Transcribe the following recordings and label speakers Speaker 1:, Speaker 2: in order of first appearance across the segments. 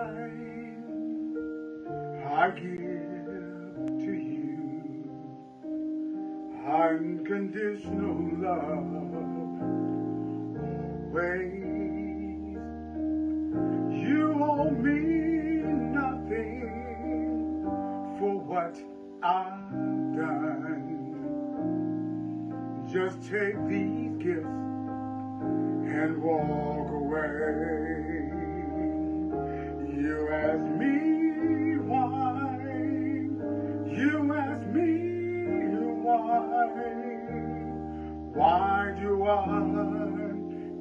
Speaker 1: mine, I give to you. Unconditional love, always. You owe me nothing for what I've done. Just take these gifts and walk away. You ask me why, you ask me why do I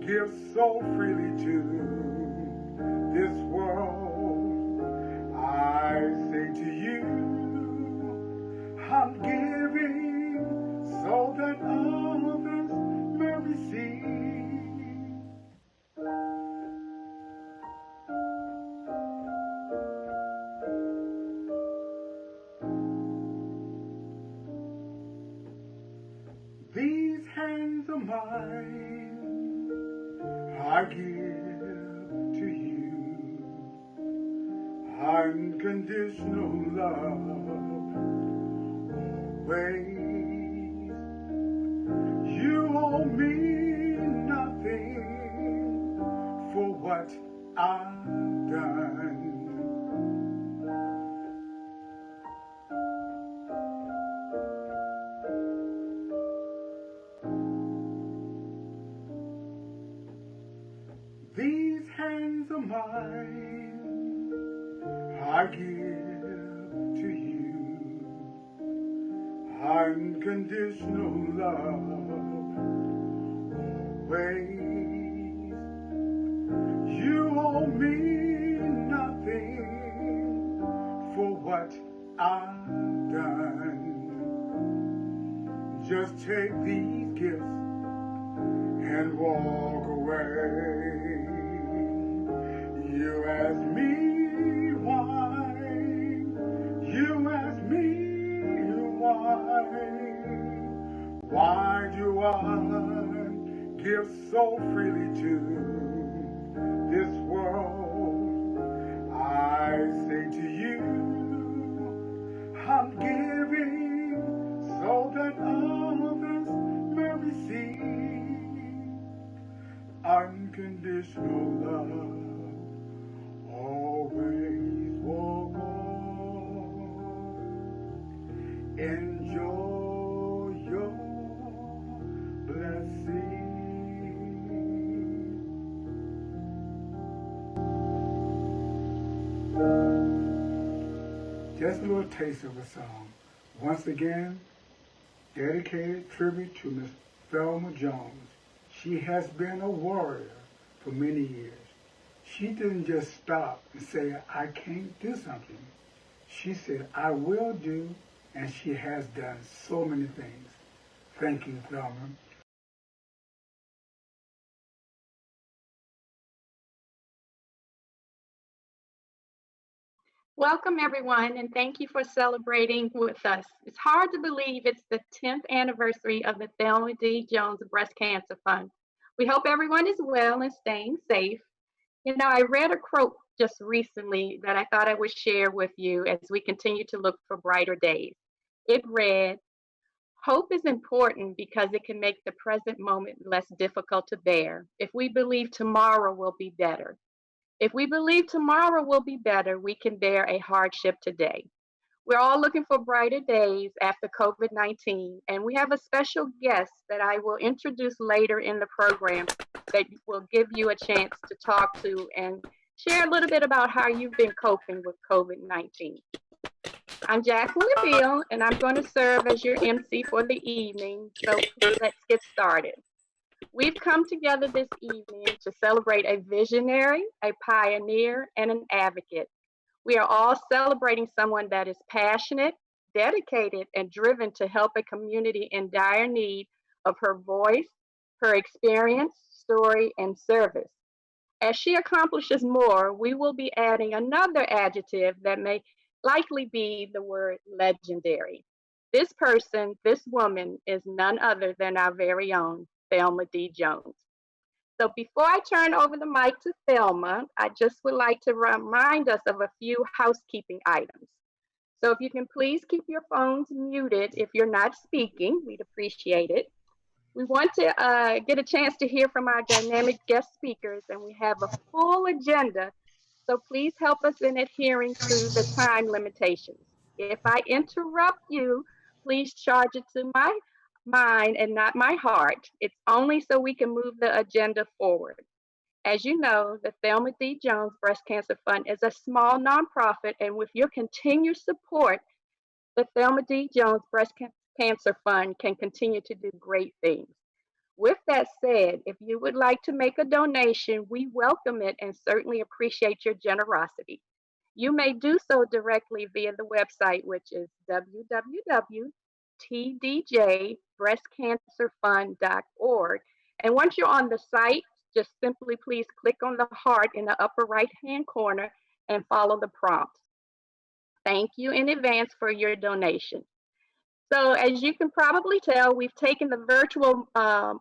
Speaker 1: give so freely to this world? I say to you, I'm giving so that others may receive. These hands of mine, I give to you. Unconditional love, always. You owe me nothing for what I've done. These hands of mine, I give to you. Unconditional love, always. You owe me nothing for what I've done. Just take these gifts and walk away. You ask me why, you ask me why do I give so freely to this world? I say to you, I'm giving so that others may receive. Unconditional love, always walk on. Enjoy your blessing. Just a little taste of a song. Once again, dedicated tribute to Miss Thelma Jones. She has been a warrior for many years. She didn't just stop and say, I can't do something. She said, I will do, and she has done so many things. Thank you, Thelma.
Speaker 2: Welcome, everyone, and thank you for celebrating with us. It's hard to believe it's the 10th anniversary of the Thelma D. Jones Breast Cancer Fund. We hope everyone is well and staying safe. You know, I read a quote just recently that I thought I would share with you as we continue to look for brighter days. It read, hope is important because it can make the present moment less difficult to bear if we believe tomorrow will be better. If we believe tomorrow will be better, we can bear a hardship today. We're all looking for brighter days after COVID-19, and we have a special guest that I will introduce later in the program that will give you a chance to talk to and share a little bit about how you've been coping with COVID-19. I'm Jacqueline Beale, and I'm going to serve as your MC for the evening, so let's get started. We've come together this evening to celebrate a visionary, a pioneer, and an advocate. We are all celebrating someone that is passionate, dedicated, and driven to help a community in dire need of her voice, her experience, story, and service. As she accomplishes more, we will be adding another adjective that may likely be the word legendary. This person, this woman, is none other than our very own Thelma D. Jones. So before I turn over the mic to Thelma, I just would like to remind us of a few housekeeping items. So if you can please keep your phones muted if you're not speaking, we'd appreciate it. We want to get a chance to hear from our dynamic guest speakers, and we have a full agenda. So please help us in adhering to the time limitations. If I interrupt you, please charge it to my mind and not my heart. It's only so we can move the agenda forward. As you know, the Thelma D. Jones Breast Cancer Fund is a small nonprofit, and with your continued support, the Thelma D. Jones Breast Cancer Fund can continue to do great things. With that said, if you would like to make a donation, we welcome it and certainly appreciate your generosity. You may do so directly via the website, which is www.tdjbreastcancerfund.org. And once you're on the site, just simply please click on the heart in the upper right-hand corner and follow the prompts. Thank you in advance for your donation. So as you can probably tell, we've taken the virtual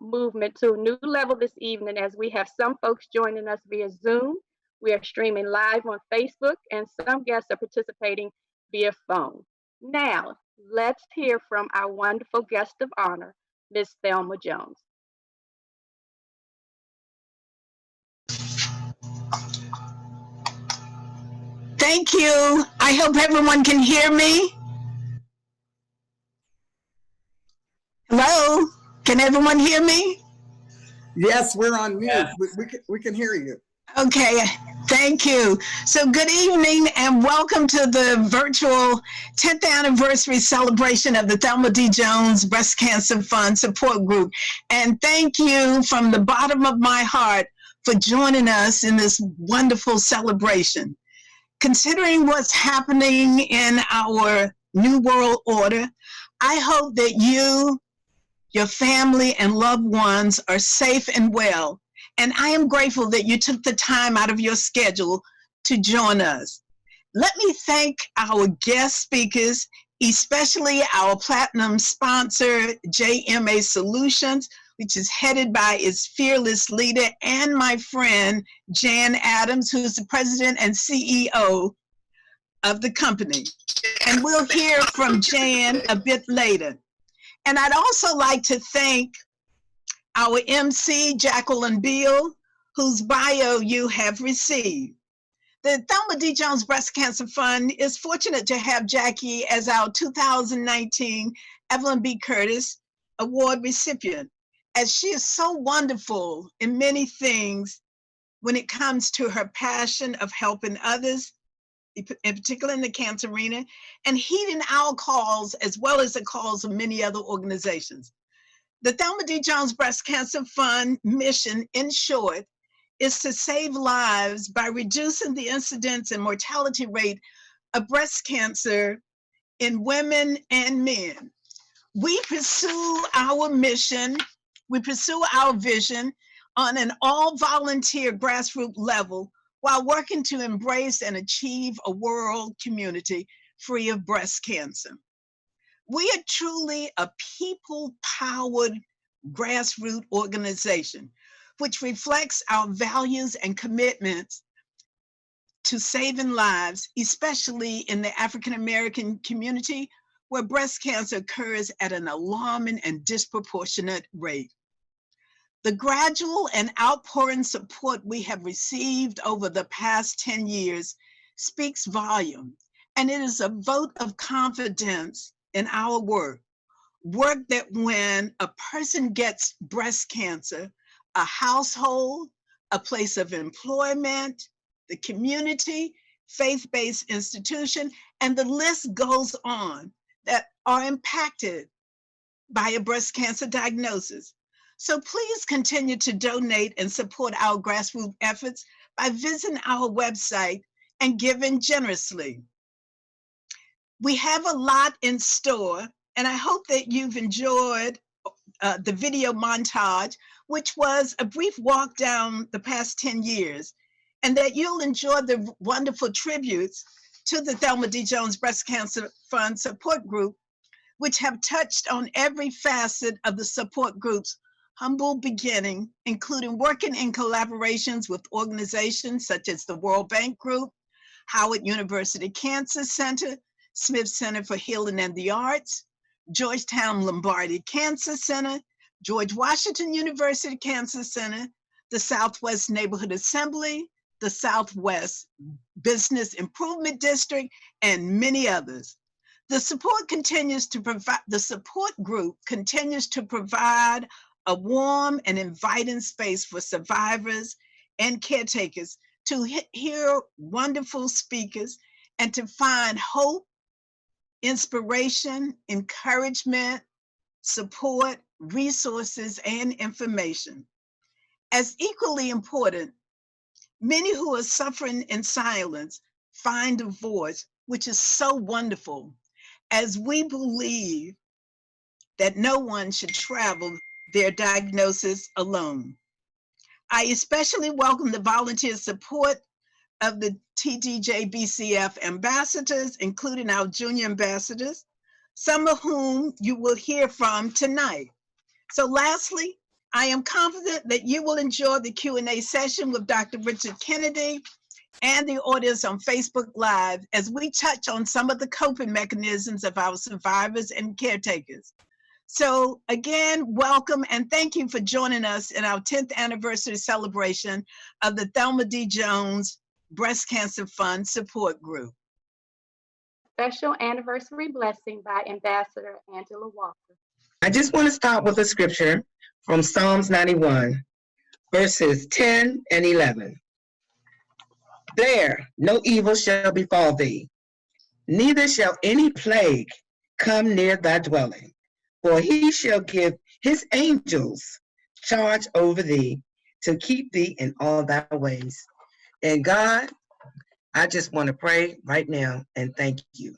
Speaker 2: movement to a new level this evening as we have some folks joining us via Zoom. We are streaming live on Facebook, and some guests are participating via phone. Now, let's hear from our wonderful guest of honor, Ms. Thelma Jones.
Speaker 3: Thank you. I hope everyone can hear me. Hello, can everyone hear me?
Speaker 4: Yes, we're on mute. Yeah. We can hear you.
Speaker 3: Okay, thank you. So good evening and welcome to the virtual 10th anniversary celebration of the Thelma D. Jones Breast Cancer Fund Support Group. And thank you from the bottom of my heart for joining us in this wonderful celebration. Considering what's happening in our new world order, I hope that you, your family, and loved ones are safe and well. And I am grateful that you took the time out of your schedule to join us. Let me thank our guest speakers, especially our platinum sponsor, JMA Solutions, which is headed by its fearless leader and my friend, Jan Adams, who's the president and CEO of the company. And we'll hear from Jan a bit later. And I'd also like to thank our MC, Jacqueline Beale, whose bio you have received. The Thelma D. Jones Breast Cancer Fund is fortunate to have Jackie as our 2019 Evelyn B. Curtis Award recipient, as she is so wonderful in many things when it comes to her passion of helping others, in particular in the cancer arena, and heeding our calls as well as the calls of many other organizations. The Thelma D. Jones Breast Cancer Fund mission, in short, is to save lives by reducing the incidence and mortality rate of breast cancer in women and men. We pursue our mission, we pursue our vision on an all-volunteer grassroots level while working to embrace and achieve a world community free of breast cancer. We are truly a people-powered grassroots organization, which reflects our values and commitments to saving lives, especially in the African-American community, where breast cancer occurs at an alarming and disproportionate rate. The gradual and outpouring support we have received over the past 10 years speaks volumes, and it is a vote of confidence in our work that when a person gets breast cancer, a household, a place of employment, the community, faith-based institution, and the list goes on, that are impacted by a breast cancer diagnosis. So please continue to donate and support our grassroots efforts by visiting our website and giving generously. We have a lot in store, and I hope that you've enjoyed the video montage, which was a brief walk down the past 10 years, and that you'll enjoy the wonderful tributes to the Thelma D. Jones Breast Cancer Fund Support Group, which have touched on every facet of the support group's humble beginning, including working in collaborations with organizations such as the World Bank Group, Howard University Cancer Center, Smith Center for Healing and the Arts, Georgetown Lombardi Cancer Center, George Washington University Cancer Center, the Southwest Neighborhood Assembly, the Southwest Business Improvement District, and many others. The support group continues to provide a warm and inviting space for survivors and caretakers to hear wonderful speakers and to find hope, inspiration, encouragement, support, resources, and information. As equally important, many who are suffering in silence find a voice, which is so wonderful, as we believe that no one should travel their diagnosis alone. I especially welcome the volunteer support of the TDJBCF ambassadors, including our junior ambassadors, some of whom you will hear from tonight. So lastly, I am confident that you will enjoy the Q&A session with Dr. Richard Kennedy and the audience on Facebook Live as we touch on some of the coping mechanisms of our survivors and caretakers. So again, welcome and thank you for joining us in our 10th anniversary celebration of the Thelma D. Jones Breast Cancer Fund Support Group.
Speaker 2: Special anniversary blessing by Ambassador Angela Walker.
Speaker 5: I just want to start with a scripture from Psalms 91, verses 10 and 11. There, no evil shall befall thee, neither shall any plague come near thy dwelling. For he shall give his angels charge over thee to keep thee in all thy ways. And God, I just want to pray right now and thank you.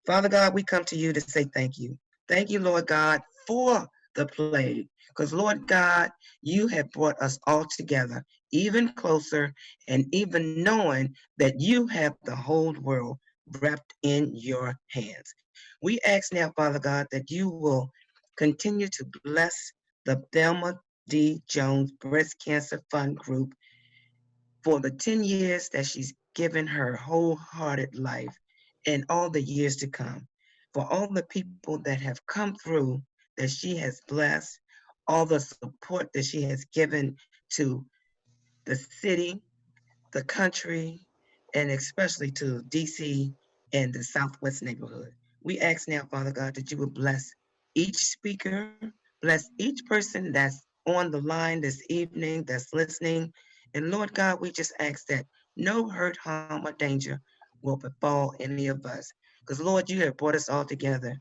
Speaker 5: Father God, we come to you to say thank you. Thank you, Lord God, for the plague. Because, Lord God, you have brought us all together even closer, and even knowing that you have the whole world wrapped in your hands. We ask now, Father God, that you will continue to bless the Thelma D. Jones Breast Cancer Fund Group for the 10 years that she's given her wholehearted life and all the years to come. For all the people that have come through that she has blessed, all the support that she has given to the city, the country, and especially to DC and the Southwest neighborhood. We ask now, Father God, that you would bless each speaker, bless each person that's on the line this evening, that's listening. And Lord God, we just ask that no hurt, harm, or danger will befall any of us. Because Lord, you have brought us all together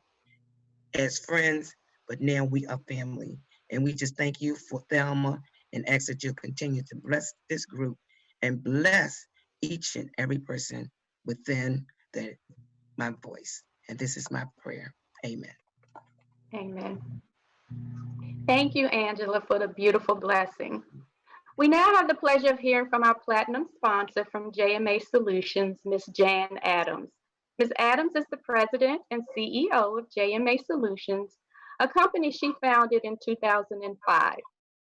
Speaker 5: as friends, but now we are family. And we just thank you for Thelma and ask that you continue to bless this group and bless each and every person within my voice. And this is my prayer. Amen.
Speaker 2: Amen. Thank you, Angela, for the beautiful blessing. We now have the pleasure of hearing from our platinum sponsor from JMA Solutions, Ms. Jan Adams. Ms. Adams is the president and CEO of JMA Solutions, a company she founded in 2005.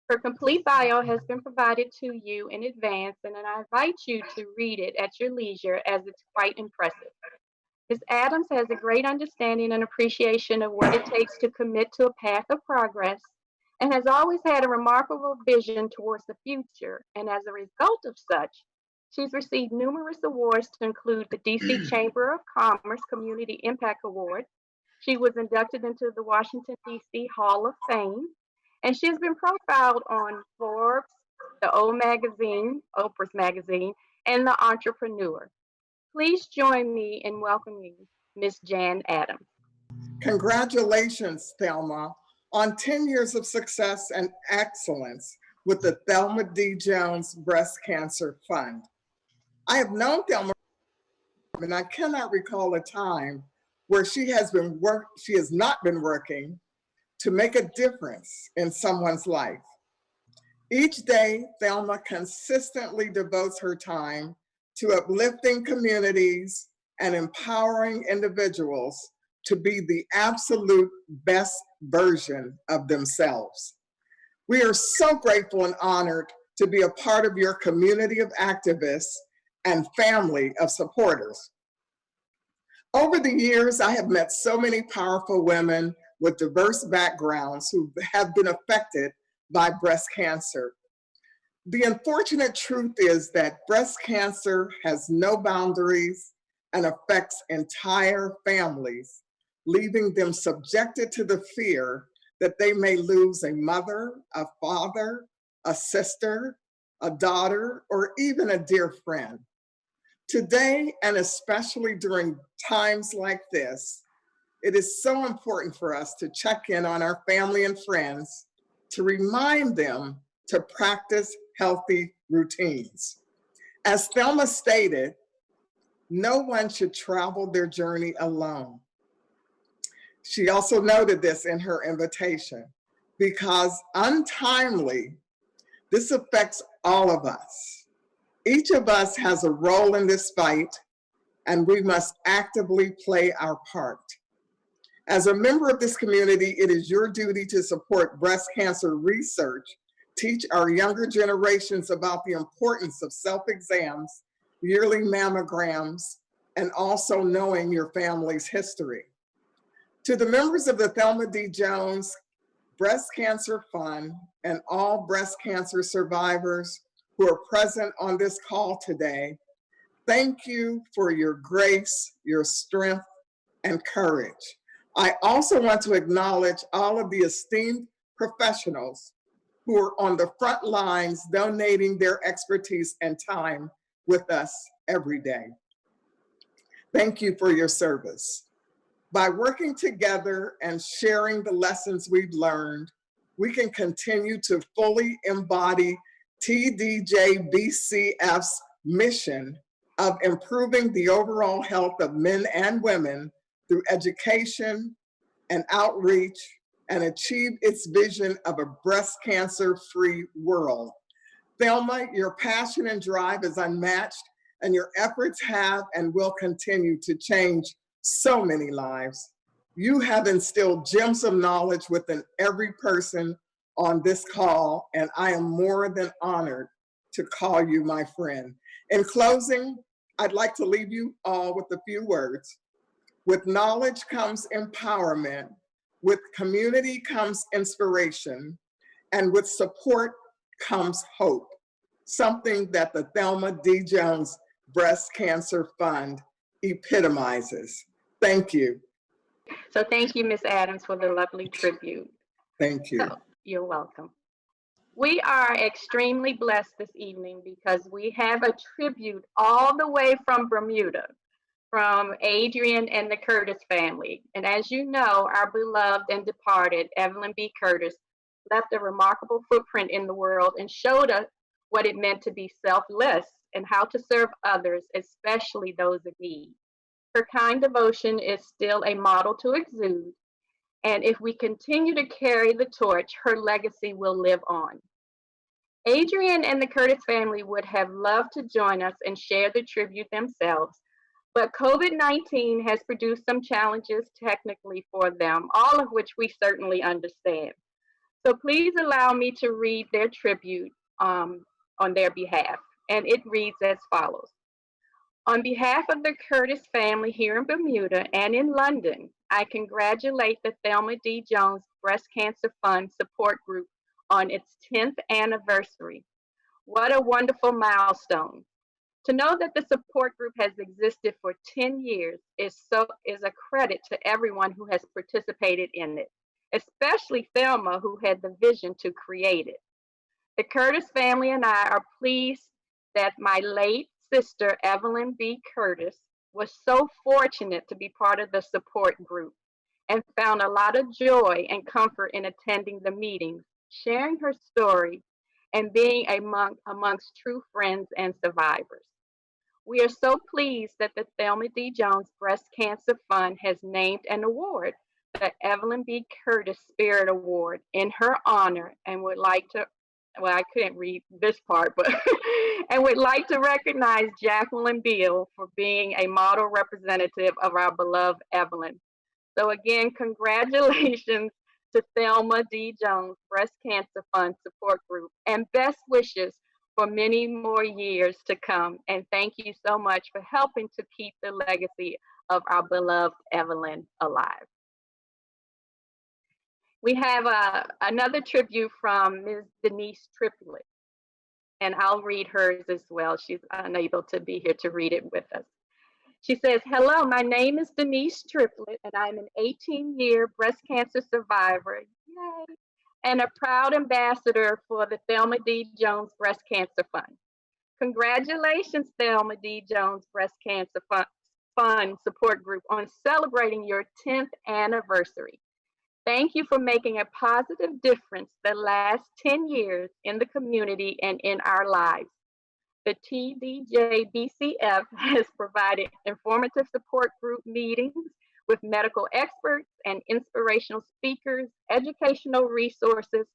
Speaker 2: Her complete bio has been provided to you in advance, and I invite you to read it at your leisure as it's quite impressive. Ms. Adams has a great understanding and appreciation of what it takes to commit to a path of progress and has always had a remarkable vision towards the future. And as a result of such, she's received numerous awards to include the DC Chamber of Commerce Community Impact Award. She was inducted into the Washington, DC Hall of Fame, and she has been profiled on Forbes, the Oprah's Magazine, and The Entrepreneur. Please join me in welcoming Ms. Jan Adams.
Speaker 4: Congratulations, Thelma, on 10 years of success and excellence with the Thelma D. Jones Breast Cancer Fund. I have known Thelma, and I cannot recall a time where she has not been working to make a difference in someone's life. Each day, Thelma consistently devotes her time to uplifting communities and empowering individuals to be the absolute best version of themselves. We are so grateful and honored to be a part of your community of activists and family of supporters. Over the years, I have met so many powerful women with diverse backgrounds who have been affected by breast cancer. The unfortunate truth is that breast cancer has no boundaries and affects entire families, leaving them subjected to the fear that they may lose a mother, a father, a sister, a daughter, or even a dear friend. Today, and especially during times like this, it is so important for us to check in on our family and friends to remind them to practice healthy routines. As Thelma stated, no one should travel their journey alone. She also noted this in her invitation, because untimely, this affects all of us. Each of us has a role in this fight, and we must actively play our part. As a member of this community, it is your duty to support breast cancer research, teach our younger generations about the importance of self-exams, yearly mammograms, and also knowing your family's history. To the members of the Thelma D. Jones Breast Cancer Fund and all breast cancer survivors who are present on this call today, thank you for your grace, your strength, and courage. I also want to acknowledge all of the esteemed professionals who are on the front lines donating their expertise and time with us every day. Thank you for your service. By working together and sharing the lessons we've learned, we can continue to fully embody TDJBCF's mission of improving the overall health of men and women through education and outreach, and achieve its vision of a breast cancer-free world. Thelma, your passion and drive is unmatched, and your efforts have and will continue to change so many lives. You have instilled gems of knowledge within every person on this call, and I am more than honored to call you my friend. In closing, I'd like to leave you all with a few words. With knowledge comes empowerment, with community comes inspiration, and with support comes hope, something that the Thelma D. Jones Breast Cancer Fund epitomizes. Thank you.
Speaker 2: So thank you, Ms. Adams, for the lovely tribute.
Speaker 4: Thank you.
Speaker 2: So, you're welcome. We are extremely blessed this evening because we have a tribute all the way from Bermuda, from Adrian and the Curtis family. And as you know, our beloved and departed Evelyn B. Curtis left a remarkable footprint in the world and showed us what it meant to be selfless and how to serve others, especially those in need. Her kind devotion is still a model to exude, and if we continue to carry the torch, her legacy will live on. Adrian and the Curtis family would have loved to join us and share the tribute themselves, but COVID-19 has produced some challenges technically for them, all of which we certainly understand. So please allow me to read their tribute on their behalf, and it reads as follows. On behalf of the Curtis family here in Bermuda and in London, I congratulate the Thelma D. Jones Breast Cancer Fund Support Group on its 10th anniversary. What a wonderful milestone. To know that the support group has existed for 10 years is a credit to everyone who has participated in it, especially Thelma, who had the vision to create it. The Curtis family and I are pleased that my late sister, Evelyn B. Curtis, was so fortunate to be part of the support group and found a lot of joy and comfort in attending the meetings, sharing her story, and being amongst true friends and survivors. We are so pleased that the Thelma D. Jones Breast Cancer Fund has named an award, the Evelyn B. Curtis Spirit Award, in her honor, and would like to, well, I couldn't read this part, but and would like to recognize Jacqueline Beale for being a model representative of our beloved Evelyn. So again, congratulations to Thelma D. Jones Breast Cancer Fund Support Group, and best wishes for many more years to come. And thank you so much for helping to keep the legacy of our beloved Evelyn alive. We have another tribute from Ms. Denise Triplet, and I'll read hers as well. She's unable to be here to read it with us. She says, hello, my name is Denise Triplet, and I'm an 18-year breast cancer survivor, yay, and a proud ambassador for the Thelma D. Jones Breast Cancer Fund. Congratulations, Thelma D. Jones Breast Cancer Fund Support Group, on celebrating your 10th anniversary. Thank you for making a positive difference the last 10 years in the community and in our lives. The TDJBCF has provided informative support group meetings with medical experts and inspirational speakers, educational resources,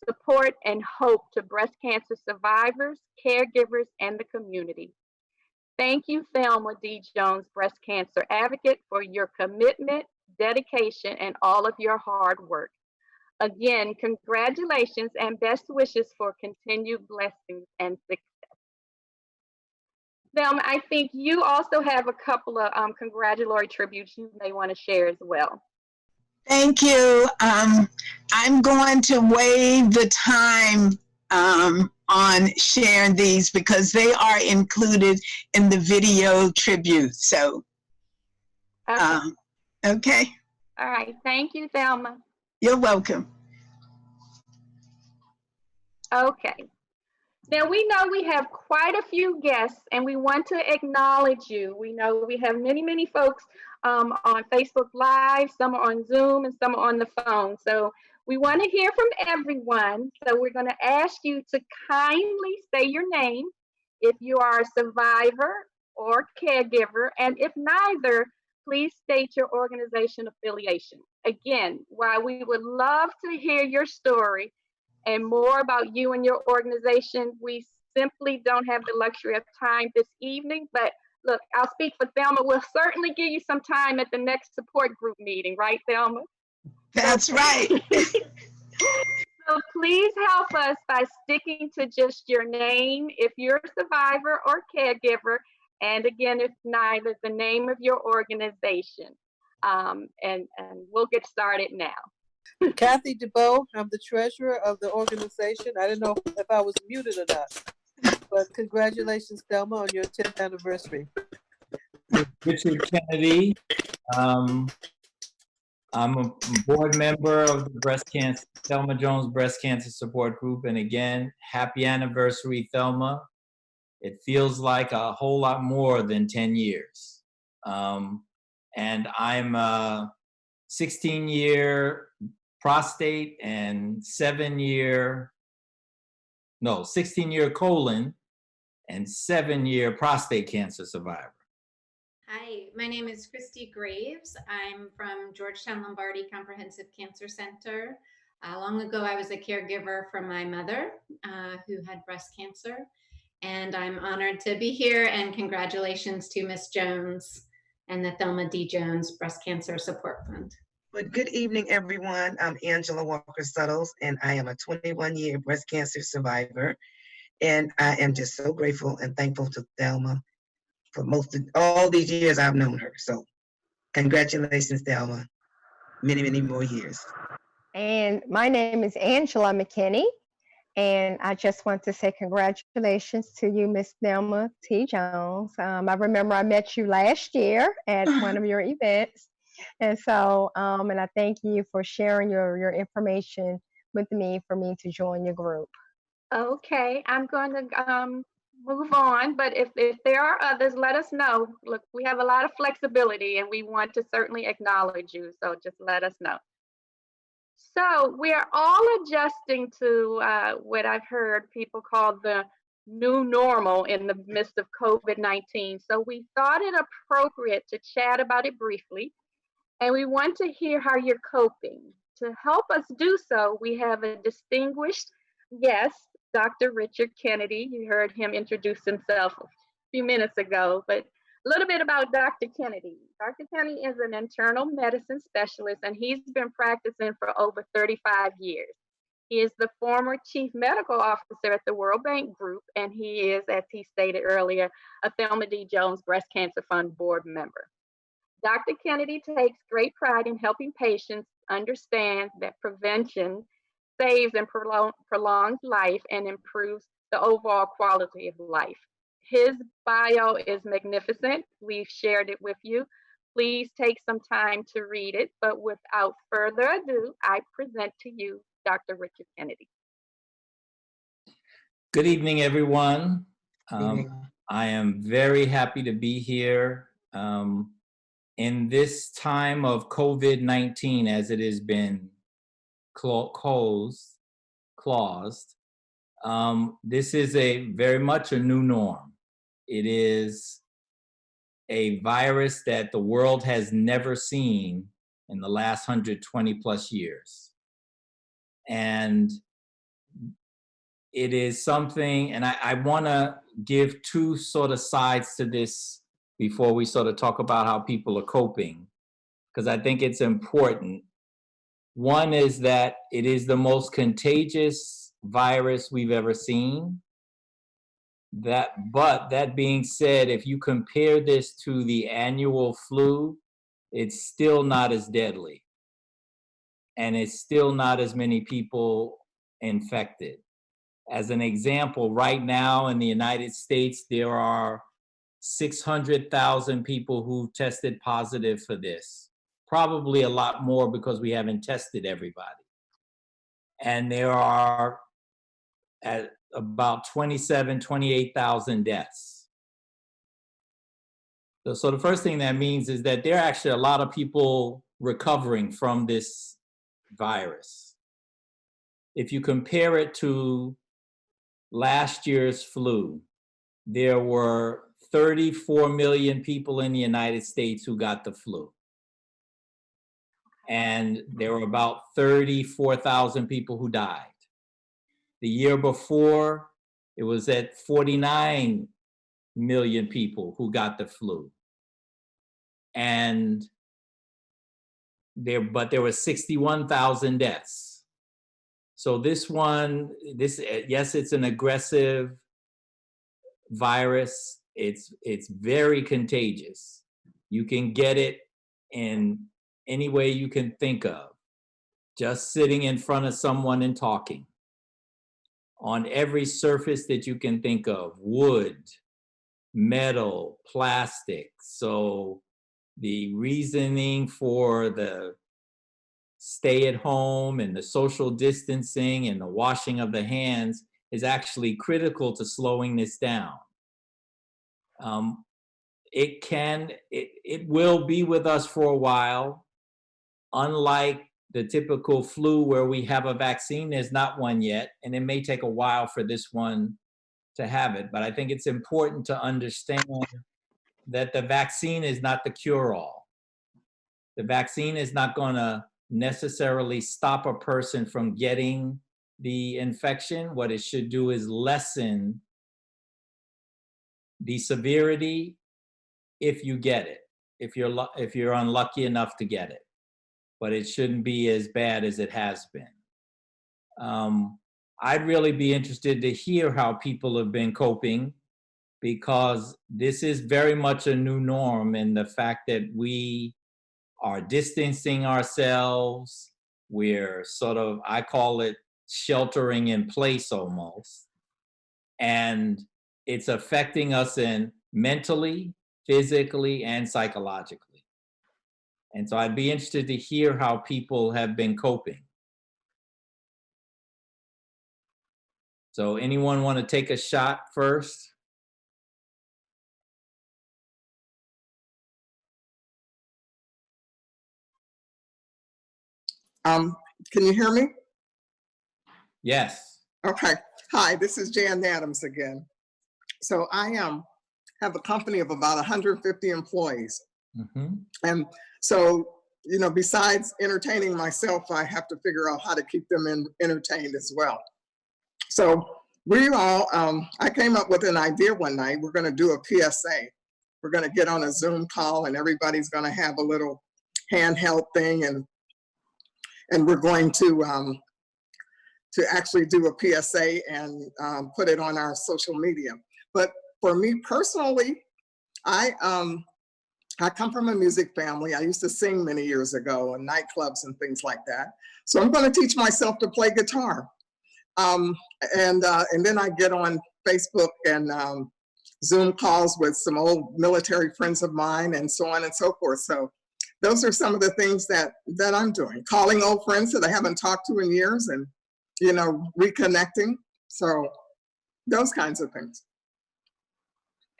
Speaker 2: support, and hope to breast cancer survivors, caregivers, and the community. Thank you, Thelma D. Jones Breast Cancer Advocate, for your commitment, dedication, and all of your hard work. Again, congratulations and best wishes for continued blessings and success. Thelma, I think you also have a couple of congratulatory tributes you may want to share as well.
Speaker 3: Thank you. I'm going to waive the time on sharing these because they are included in the video tribute. So, okay.
Speaker 2: All right. Thank you, Thelma.
Speaker 3: You're welcome.
Speaker 2: Okay. Now, we know we have quite a few guests, and we want to acknowledge you. We know we have many, many folks on Facebook Live, some are on Zoom, and some are on the phone. So we want to hear from everyone. So we're going to ask you to kindly say your name if you are a survivor or caregiver, and if neither, please state your organization affiliation. Again, while we would love to hear your story and more about you and your organization, we simply don't have the luxury of time this evening. But look, I'll speak for Thelma. We'll certainly give you some time at the next support group meeting, right, Thelma?
Speaker 3: That's right.
Speaker 2: So please help us by sticking to just your name if you're a survivor or caregiver. And again, if neither, the name of your organization. And we'll get started now.
Speaker 6: Kathy DeBow, I'm the treasurer of the organization. I don't know if I was muted or not, but congratulations, Thelma, on your 10th anniversary.
Speaker 7: Richard Kennedy. I'm a board member of the Thelma Jones Breast Cancer Support Group. And again, happy anniversary, Thelma. It feels like a whole lot more than 10 years. And I'm a 16-year prostate and 16-year colon and 7-year prostate cancer survivor.
Speaker 8: Hi, my name is Christy Graves. I'm from Georgetown Lombardi Comprehensive Cancer Center. Long ago, I was a caregiver for my mother who had breast cancer. And I'm honored to be here, and congratulations to Ms. Jones and the Thelma D. Jones Breast Cancer Support Fund.
Speaker 5: Well, good evening, everyone. I'm Angela Walker-Suttles, and I am a 21-year breast cancer survivor. And I am just so grateful and thankful to Thelma for all these years I've known her. So congratulations, Thelma. Many, many more years.
Speaker 9: And my name is Angela McKinney. And I just want to say congratulations to you, Miss Thelma T. Jones. I remember I met you last year at one of your events. And so, and I thank you for sharing your information with me for me to join your group.
Speaker 2: Okay, I'm going to move on, but if there are others, let us know. Look, we have a lot of flexibility and we want to certainly acknowledge you, so just let us know. So we're all adjusting to what I've heard people call the new normal in the midst of COVID-19. So we thought it appropriate to chat about it briefly. And we want to hear how you're coping. To help us do so, we have a distinguished guest, Dr. Richard Kennedy. You heard him introduce himself a few minutes ago, but A little bit about Dr. Kennedy. Dr. Kennedy is an internal medicine specialist, and he's been practicing for over 35 years. He is the former chief medical officer at the World Bank Group, and he is, as he stated earlier, a Thelma D. Jones Breast Cancer Fund board member. Dr. Kennedy takes great pride in helping patients understand that prevention saves and prolongs life and improves the overall quality of life. His bio is magnificent. We've shared it with you. Please take some time to read it. But without further ado, I present to you Dr. Richard Kennedy.
Speaker 7: Good evening, everyone.
Speaker 5: Evening.
Speaker 7: I am very happy to be here in this time of COVID-19, as it has been claused. This is very much a new norm. It is a virus that the world has never seen in the last 120 plus years. And it is something, and I want to give two sort of sides to this before we sort of talk about how people are coping, because I think it's important. One is that it is the most contagious virus we've ever seen. But that being said, if you compare this to the annual flu, it's still not as deadly. And it's still not as many people infected. As an example, right now in the United States, there are 600,000 people who tested positive for this. Probably a lot more because we haven't tested everybody. And there are at about 28,000 deaths. So the first thing that means is that there are actually a lot of people recovering from this virus. If you compare it to last year's flu, there were 34 million people in the United States who got the flu. And there were about 34,000 people who died. The year before, it was at 49 million people who got the flu. And there were 61,000 deaths. So yes, it's an aggressive virus. It's very contagious. You can get it in any way you can think of. Just sitting in front of someone and talking. On every surface that you can think of, wood, metal, plastic. So the reasoning for the stay at home and the social distancing and the washing of the hands is actually critical to slowing this down. It will be with us for a while. Unlike the typical flu where we have a vaccine, there's not one yet, and it may take a while for this one to have it. But I think it's important to understand that the vaccine is not the cure-all. The vaccine is not going to necessarily stop a person from getting the infection. What it should do is lessen the severity if you get it, if you're unlucky enough to get it. But it shouldn't be as bad as it has been. I'd really be interested to hear how people have been coping, because this is very much a new norm, and the fact that we are distancing ourselves, we're sort of, I call it sheltering in place almost, and it's affecting us in mentally, physically, and psychologically. And so I'd be interested to hear how people have been coping. So anyone want to take a shot first?
Speaker 4: Can you hear me?
Speaker 7: Yes.
Speaker 4: Okay. Hi, this is Jan Adams again. So I have a company of about 150 employees.
Speaker 7: Mm-hmm.
Speaker 4: And so, besides entertaining myself, I have to figure out how to keep them entertained as well. So I came up with an idea one night. We're going to do a PSA. we're going to get on a Zoom call, and everybody's going to have a little handheld thing, and we're going to actually do a PSA and put it on our social media. But for me personally, I come from a music family. I used to sing many years ago in nightclubs and things like that. So I'm going to teach myself to play guitar. And then I get on Facebook and Zoom calls with some old military friends of mine and so on and so forth. So those are some of the things that I'm doing. Calling old friends that I haven't talked to in years and, you know, reconnecting. So those kinds of things.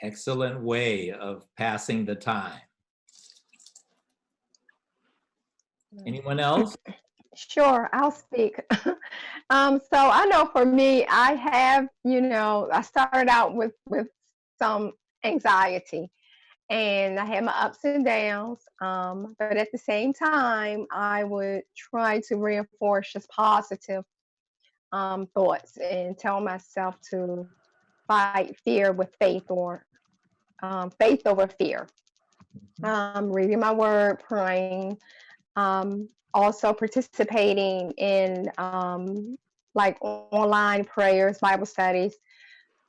Speaker 7: Excellent way of passing the time. Anyone else?
Speaker 9: Sure, I'll speak. So I know for me, I have, you know, I started out with some anxiety, and I had my ups and downs. But at the same time, I would try to reinforce just positive thoughts and tell myself to fight fear with faith, or faith over fear. Reading my word, praying, also participating in like online prayers, Bible studies,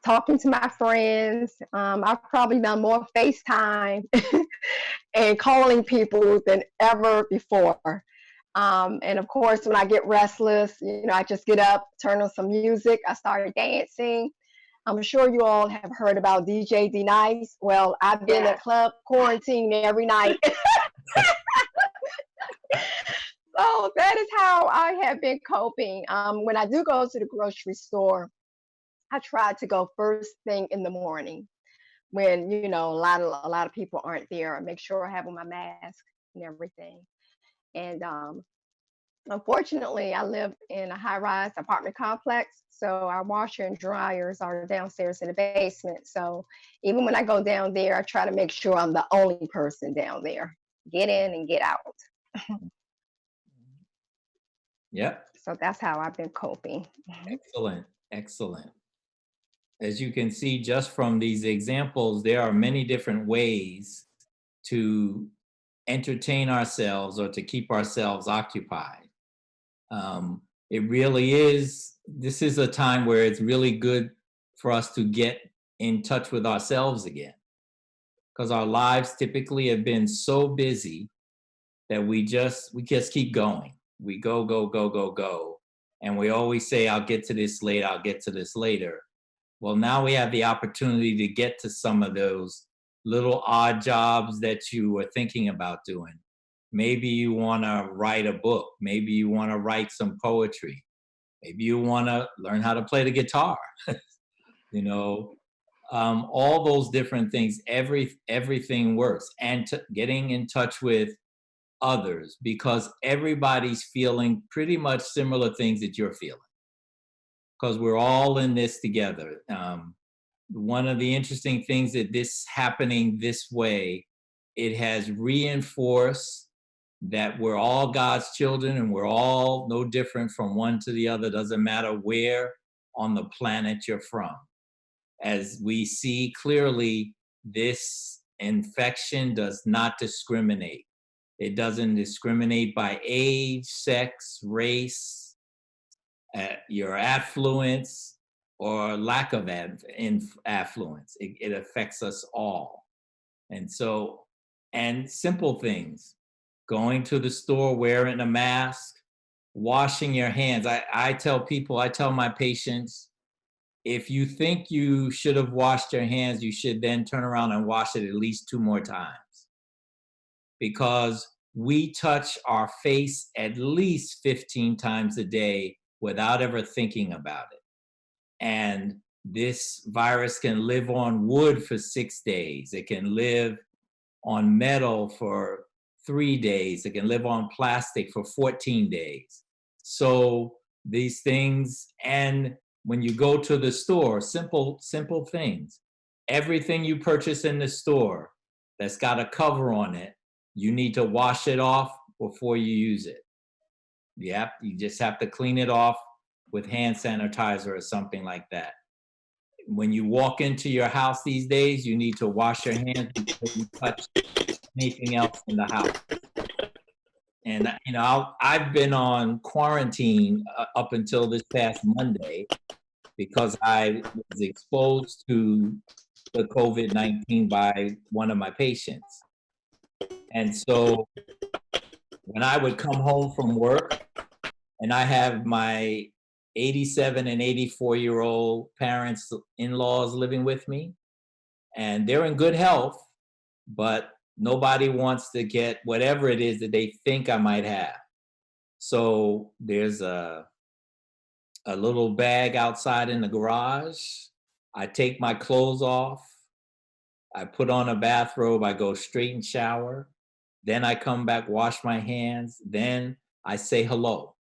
Speaker 9: talking to my friends. I've probably done more FaceTime and calling people than ever before. And of course, when I get restless, you know, I just get up, turn on some music. I started dancing. I'm sure you all have heard about DJ D Nice. Well, I've been at club quarantine every night. So that is how I have been coping. When I do go to the grocery store, I try to go first thing in the morning when, you know, a lot of people aren't there. I make sure I have on my mask and everything. And unfortunately, I live in a high-rise apartment complex, so our washer and dryers are downstairs in the basement. So even when I go down there, I try to make sure I'm the only person down there. Get in and get out.
Speaker 7: Yep.
Speaker 9: So that's how I've been coping.
Speaker 7: Excellent. Excellent. As you can see, just from these examples, there are many different ways to entertain ourselves or to keep ourselves occupied. It really is, this is a time where it's really good for us to get in touch with ourselves again, because our lives typically have been so busy that we just keep going. We go, go, go, go, go. And we always say, I'll get to this later, I'll get to this later. Well, now we have the opportunity to get to some of those little odd jobs that you were thinking about doing. Maybe you want to write a book. Maybe you want to write some poetry. Maybe you want to learn how to play the guitar. You know, all those different things, everything works. And getting in touch with others, because everybody's feeling pretty much similar things that you're feeling, because we're all in this together. One of the interesting things that this happening this way, it has reinforced that we're all God's children and we're all no different from one to the other. Doesn't matter where on the planet you're from. As we see clearly, this infection does not discriminate. It doesn't discriminate by age, sex, race, your affluence, or lack of affluence. It affects us all. And so, and simple things, going to the store, wearing a mask, washing your hands. I tell people, I tell my patients, if you think you should have washed your hands, you should then turn around and wash it at least 2 more times. Because we touch our face at least 15 times a day without ever thinking about it. And this virus can live on wood for 6 days. It can live on metal for 3 days. It can live on plastic for 14 days. So these things, and when you go to the store, simple things. Everything you purchase in the store that's got a cover on it, you need to wash it off before you use it. Yep, you just have to clean it off with hand sanitizer or something like that. when you walk into your house these days, you need to wash your hands before you touch anything else in the house. And you know, I've been on quarantine up until this past Monday because I was exposed to the COVID-19 by one of my patients. And so when I would come home from work and I have my 87 and 84-year-old parents, in-laws living with me, and they're in good health, but nobody wants to get whatever it is that they think I might have. So there's a little bag outside in the garage. I take my clothes off. I put on a bathrobe. I go straight and shower. Then I come back, wash my hands. Then I say hello.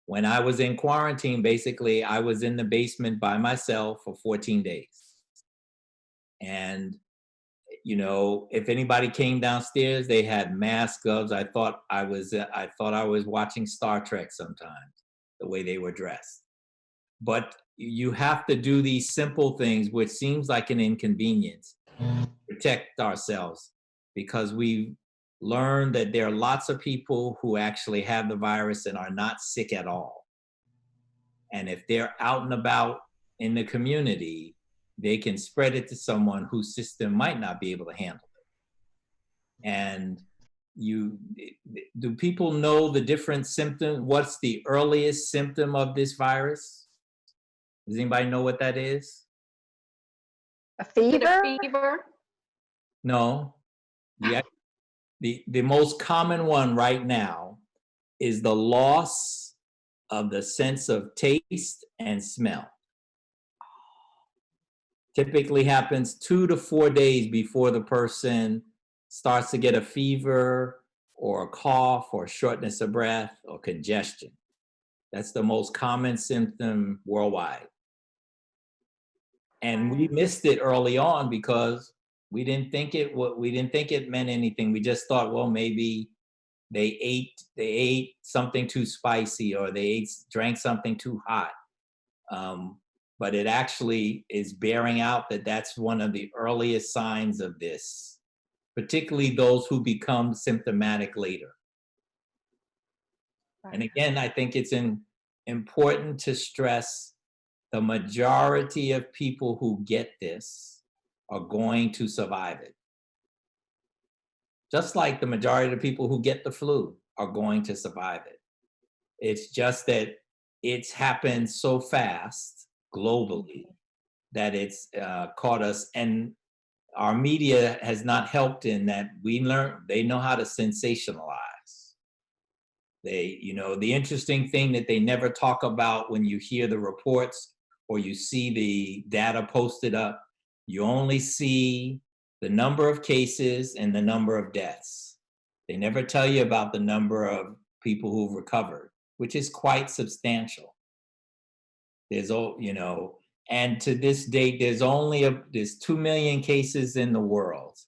Speaker 7: When I was in quarantine, basically, I was in the basement by myself for 14 days. And you know, if anybody came downstairs, they had masks, gloves. I thought I was watching Star Trek sometimes, the way they were dressed. But you have to do these simple things, which seems like an inconvenience, to protect ourselves, because we've learned that there are lots of people who actually have the virus and are not sick at all. And if they're out and about in the community, they can spread it to someone whose system might not be able to handle it. And do people know the different symptoms? What's the earliest symptom of this virus? Does anybody know what that is?
Speaker 9: A
Speaker 2: Is it
Speaker 9: fever?
Speaker 2: a fever?
Speaker 7: No. The most common one right now is the loss of the sense of taste and smell. Typically happens 2 to 4 days before the person starts to get a fever or a cough or shortness of breath or congestion. That's the most common symptom worldwide. And we missed it early on because we didn't think it meant anything. We just thought, well, maybe they ate something too spicy or they drank something too hot. But it actually is bearing out that that's one of the earliest signs of this, particularly those who become symptomatic later. And again, I think it's important to stress the majority of people who get this are going to survive it. Just like the majority of the people who get the flu are going to survive it. It's just that it's happened so fast globally that it's caught us, and our media has not helped in that they know how to sensationalize. The interesting thing that they never talk about when you hear the reports or you see the data posted up, you only see the number of cases and the number of deaths. They never tell you about the number of people who've recovered, which is quite substantial. And to this date, there's 2 million cases in the world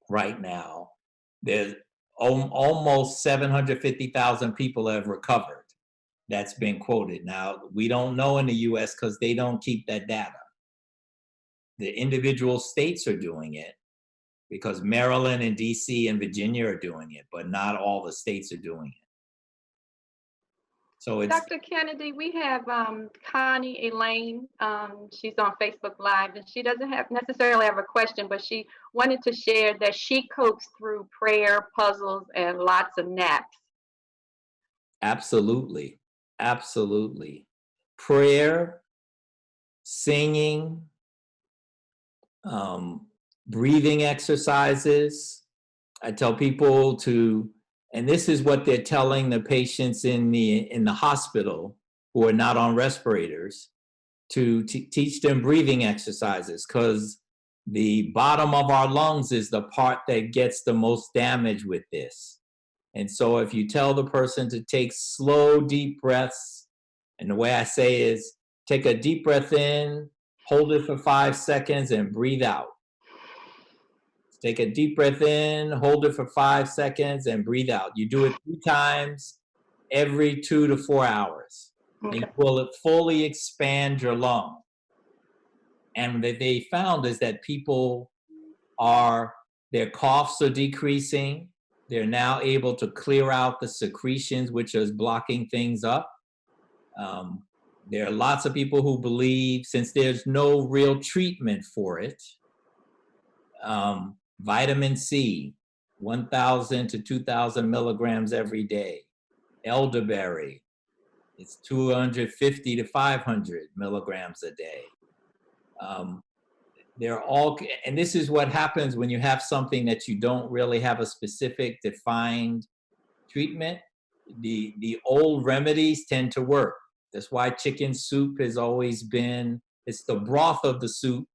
Speaker 7: right now. There's almost 750,000 people have recovered. That's been quoted. Now, we don't know in the US because they don't keep that data. The individual states are doing it because Maryland and DC and Virginia are doing it, but not all the states are doing it. So it's
Speaker 2: Dr. Kennedy, we have Connie Elaine. She's on Facebook Live, and she doesn't necessarily have a question, but she wanted to share that she copes through prayer, puzzles, and lots of naps.
Speaker 7: absolutely. Prayer, singing, breathing exercises. I tell people and this is what they're telling the patients in the hospital who are not on respirators, to teach them breathing exercises, because the bottom of our lungs is the part that gets the most damage with this. And so if you tell the person to take slow, deep breaths, and the way I say is take a deep breath in, hold it for 5 seconds, and breathe out. Take a deep breath in, hold it for 5 seconds, and breathe out. You do it 3 times every 2 to 4 hours.
Speaker 2: Okay.
Speaker 7: And you will fully expand your lung. And that they found is that people their coughs are decreasing. They're now able to clear out the secretions, which is blocking things up. There are lots of people who believe, since there's no real treatment for it, vitamin C, 1,000 to 2,000 milligrams every day. Elderberry, it's 250 to 500 milligrams a day. They're all, and this is what happens when you have something that you don't really have a specific defined treatment. The old remedies tend to work. That's why chicken soup has always been, it's the broth of the soup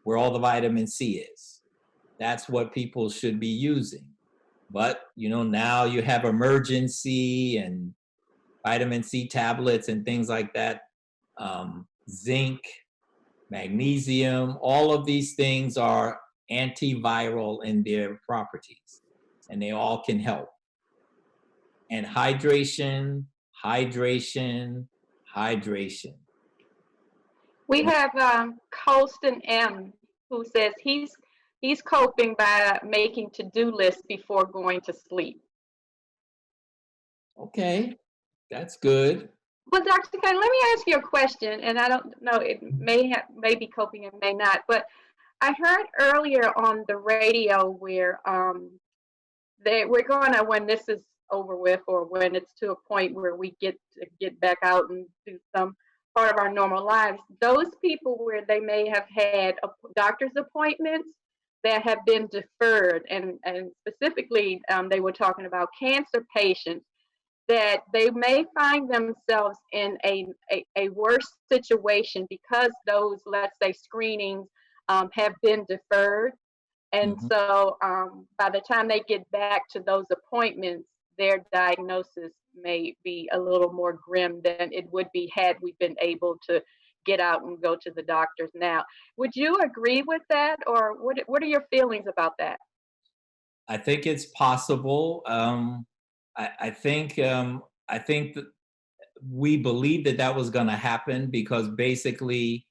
Speaker 7: where all the vitamin C is. That's what people should be using. But, you know, now you have emergency and vitamin C tablets and things like that. Zinc, magnesium, all of these things are antiviral in their properties, and they all can help. And hydration, hydration, hydration.
Speaker 2: We have Colston M, who says he's coping by making to-do lists before going to sleep.
Speaker 7: Okay, that's good.
Speaker 2: Well, Dr. Kane, let me ask you a question, and I don't know, it may be coping and may not, but I heard earlier on the radio where we're going to, when this is over with or when it's to a point where we get back out and do some part of our normal lives, those people where they may have had doctor's appointments that have been deferred, and specifically they were talking about cancer patients, that they may find themselves in a worse situation because those, let's say, screenings have been deferred. And so by the time they get back to those appointments, their diagnosis may be a little more grim than it would be had we been able to get out and go to the doctors now. Would you agree with that, or what are your feelings about that?
Speaker 7: I think it's possible. I think that we believed that was going to happen because basically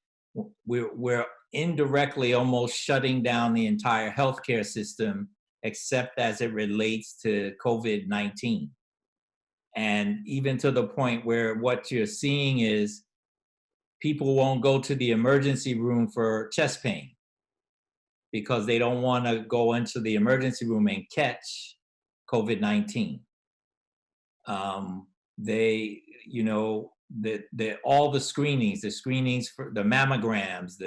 Speaker 7: we're indirectly almost shutting down the entire healthcare system, except as it relates to COVID-19. And even to the point where what you're seeing is people won't go to the emergency room for chest pain because they don't want to go into the emergency room and catch COVID-19. They, you know, all the screenings for the mammograms,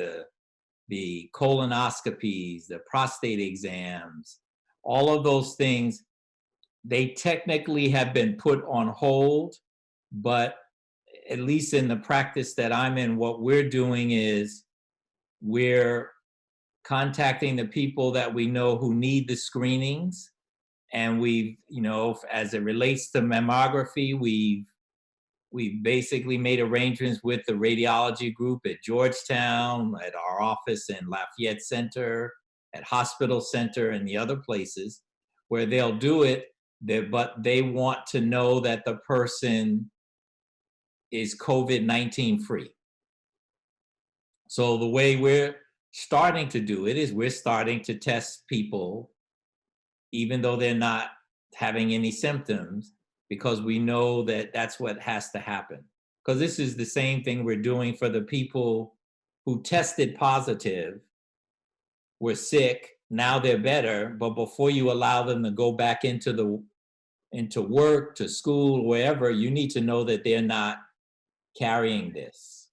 Speaker 7: the colonoscopies, the prostate exams, all of those things, they technically have been put on hold, but at least in the practice that I'm in, what we're doing is we're contacting the people that we know who need the screenings. And we've, you know, as it relates to mammography, we've basically made arrangements with the radiology group at Georgetown, at our office in Lafayette Center, at Hospital Center, and the other places where they'll do it, but they want to know that the person is COVID-19 free. So the way we're starting to do it is we're starting to test people even though they're not having any symptoms, because we know that that's what has to happen. Because this is the same thing we're doing for the people who tested positive, were sick, now they're better, but before you allow them to go back into work, to school, wherever, you need to know that they're not carrying this.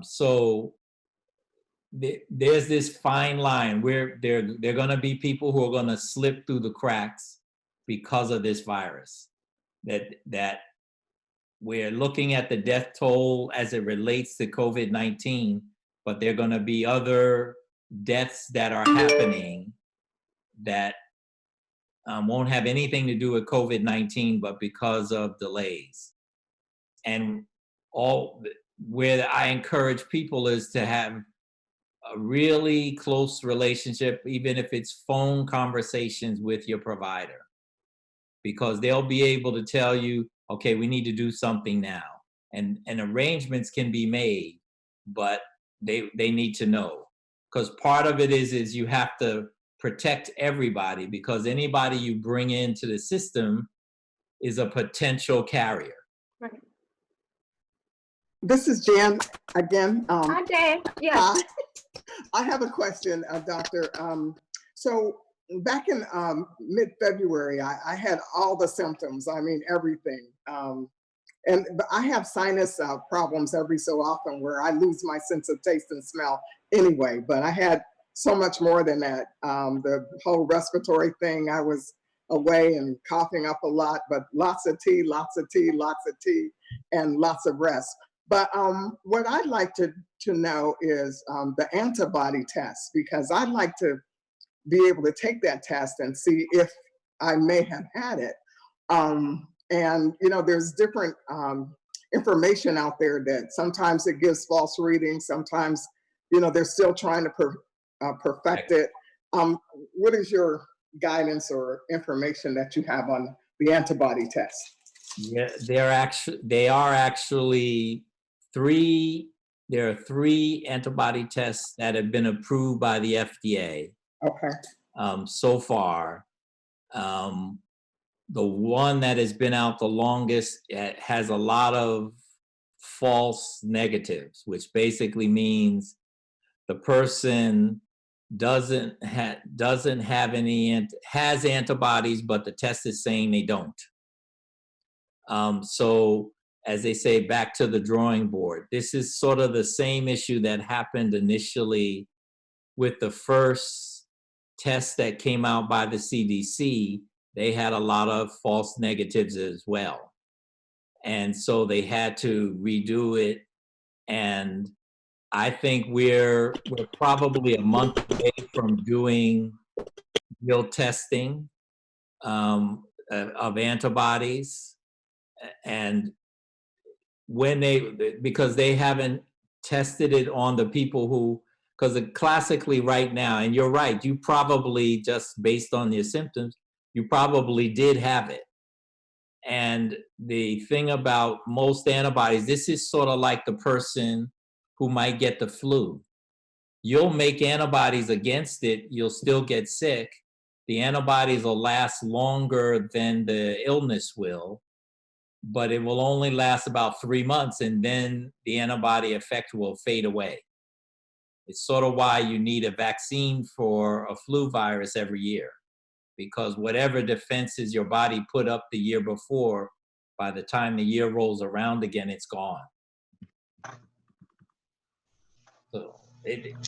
Speaker 7: So there's this fine line where there are going to be people who are going to slip through the cracks because of this virus. That we're looking at the death toll as it relates to COVID-19, but there are going to be other deaths that are happening that won't have anything to do with COVID-19, but because of delays. And where I encourage people is to have a really close relationship, even if it's phone conversations with your provider, because they'll be able to tell you, okay, we need to do something now. And arrangements can be made, but they need to know, because part of it is you have to protect everybody, because anybody you bring into the system is a potential carrier.
Speaker 2: Right.
Speaker 4: This is Jan again.
Speaker 2: Hi, Dan. Yes.
Speaker 4: Hi. I have a question, Doctor. So back in mid-February, I had all the symptoms. I mean, everything. But I have sinus problems every so often where I lose my sense of taste and smell anyway. But I had so much more than that. The whole respiratory thing, I was away and coughing up a lot, but lots of tea, and lots of rest. But what I'd like to know is the antibody test, because I'd like to be able to take that test and see if I may have had it. And, you know, there's different information out there that sometimes it gives false readings. Sometimes, you know, they're still trying to perfect it. What is your guidance or information that you have on the antibody test?
Speaker 7: Yeah, there are actually three antibody tests that have been approved by the FDA.
Speaker 4: Okay.
Speaker 7: So far. The one that has been out the longest has a lot of false negatives, which basically means the person has antibodies, but the test is saying they don't. So as they say, back to the drawing board. This is sort of the same issue that happened initially with the first test that came out by the CDC. They had a lot of false negatives as well. And so they had to redo it. And I think we're probably a month away from doing real testing of antibodies. And because they haven't tested it on the people who, because classically right now, and you're right, you probably, just based on your symptoms, you probably did have it. And the thing about most antibodies, this is sort of like the person who might get the flu. You'll make antibodies against it, you'll still get sick. The antibodies will last longer than the illness will, but it will only last about 3 months, and then the antibody effect will fade away. It's sort of why you need a vaccine for a flu virus every year, because whatever defenses your body put up the year before, by the time the year rolls around again, it's gone.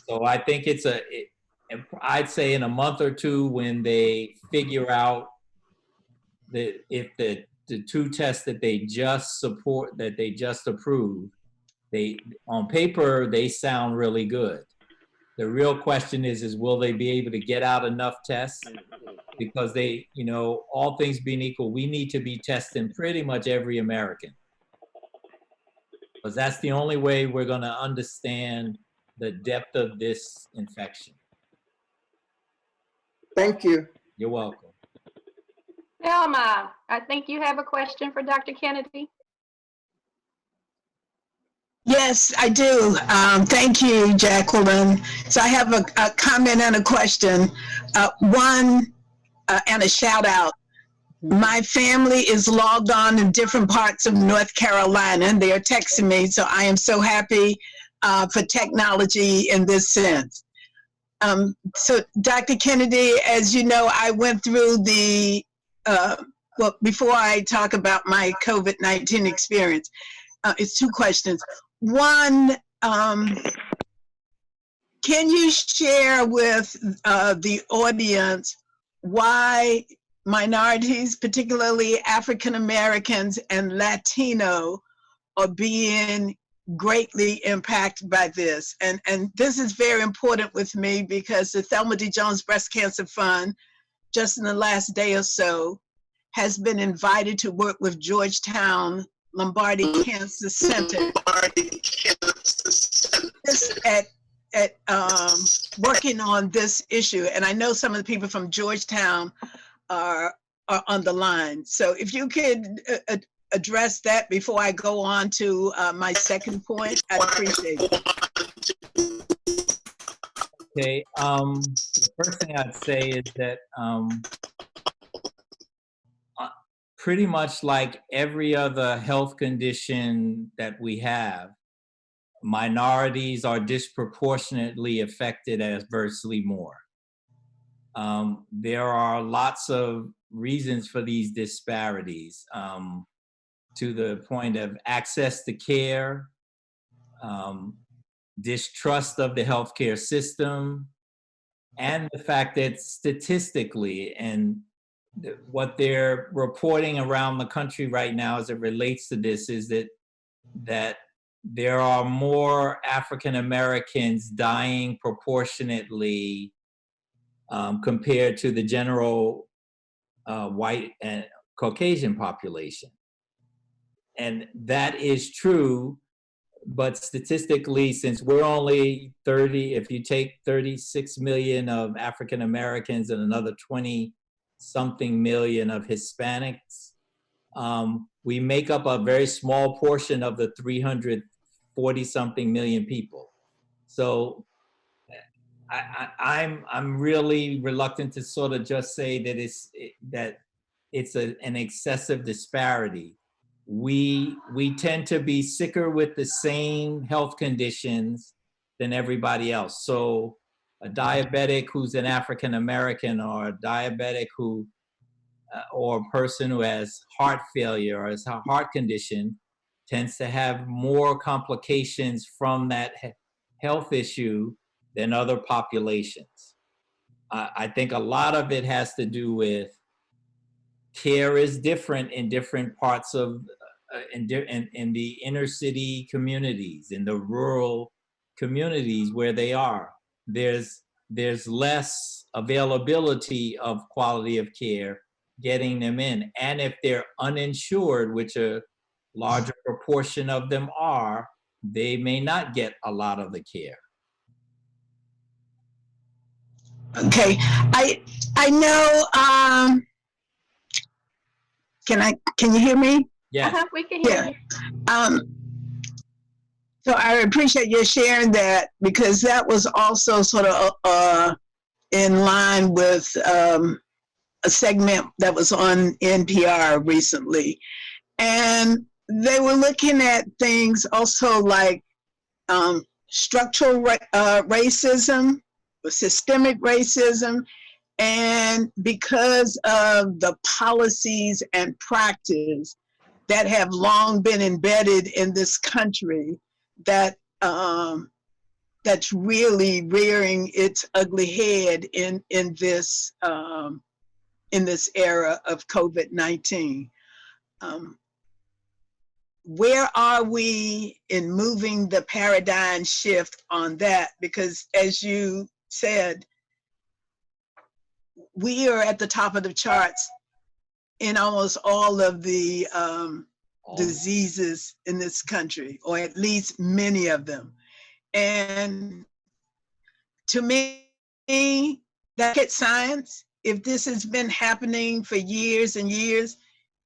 Speaker 7: So I think I'd say in a month or two, when they figure out if the two tests that they just approved, on paper, they sound really good. The real question is will they be able to get out enough tests? Because they, you know, all things being equal, we need to be testing pretty much every American. Because that's the only way we're going to understand the depth of this infection.
Speaker 4: Thank you.
Speaker 7: You're welcome.
Speaker 2: Thelma, I think you have a question for Dr. Kennedy.
Speaker 3: Yes, I do. Thank you, Jacqueline. So I have a comment and a question. One, and a shout out. My family is logged on in different parts of North Carolina, and they are texting me, so I am so happy for technology in this sense. So Dr. Kennedy, as you know, I went through well, before I talk about my COVID-19 experience, it's two questions. One, can you share with the audience why minorities, particularly African Americans and Latino, are being greatly impacted by this? And this is very important with me because the Thelma D. Jones Breast Cancer Fund, just in the last day or so, has been invited to work with Georgetown Lombardi Cancer Center at working on this issue. And I know some of the people from Georgetown are on the line. So if you could address that before I go on to my second point, I'd appreciate it.
Speaker 7: Okay. The first thing I'd say is that pretty much like every other health condition that we have, minorities are disproportionately affected adversely more. There are lots of reasons for these disparities, to the point of access to care, distrust of the healthcare system, and the fact that statistically, and what they're reporting around the country right now as it relates to this, is that there are more African Americans dying proportionately compared to the general white and Caucasian population. And that is true, but statistically, since we're only 30, if you take 36 million of African Americans and another 20 something million of Hispanics, we make up a very small portion of the 340 something million people. So I'm really reluctant to sort of just say that it's an excessive disparity. We tend to be sicker with the same health conditions than everybody else. So a diabetic who's an African American, or a diabetic who or a person who has heart failure or has a heart condition tends to have more complications from that health issue than other populations. I think a lot of it has to do with care is different in different parts of, in the inner city communities, in the rural communities where they are. There's less availability of quality of care getting them in. And if they're uninsured, which a larger proportion of them are, they may not get a lot of the care.
Speaker 3: Okay, I know. Can you hear me?
Speaker 7: Yes.
Speaker 2: We can hear you.
Speaker 3: So I appreciate you sharing that, because that was also sort of in line with a segment that was on NPR recently, and they were looking at things also like structural racism, systemic racism, and because of the policies and practice that have long been embedded in this country, that that's really rearing its ugly head in this era of COVID-19. Where are we in moving the paradigm shift on that? Because as you said, we are at the top of the charts in almost all of the diseases in this country, or at least many of them. And to me, that's science. If this has been happening for years and years,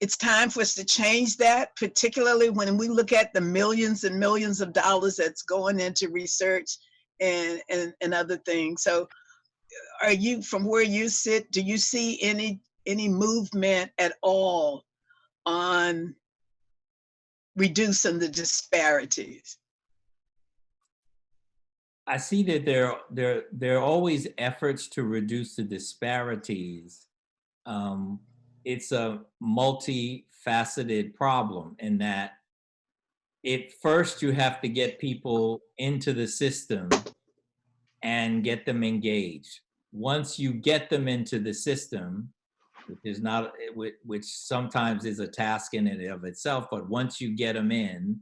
Speaker 3: it's time for us to change that, particularly when we look at the millions and millions of dollars that's going into research and other things. So are you, from where you sit, do you see any movement at all on reducing the disparities?
Speaker 7: I see that there are always efforts to reduce the disparities. It's a multifaceted problem in that first you have to get people into the system and get them engaged. Once you get them into the system, which sometimes is a task in and of itself, but once you get them in,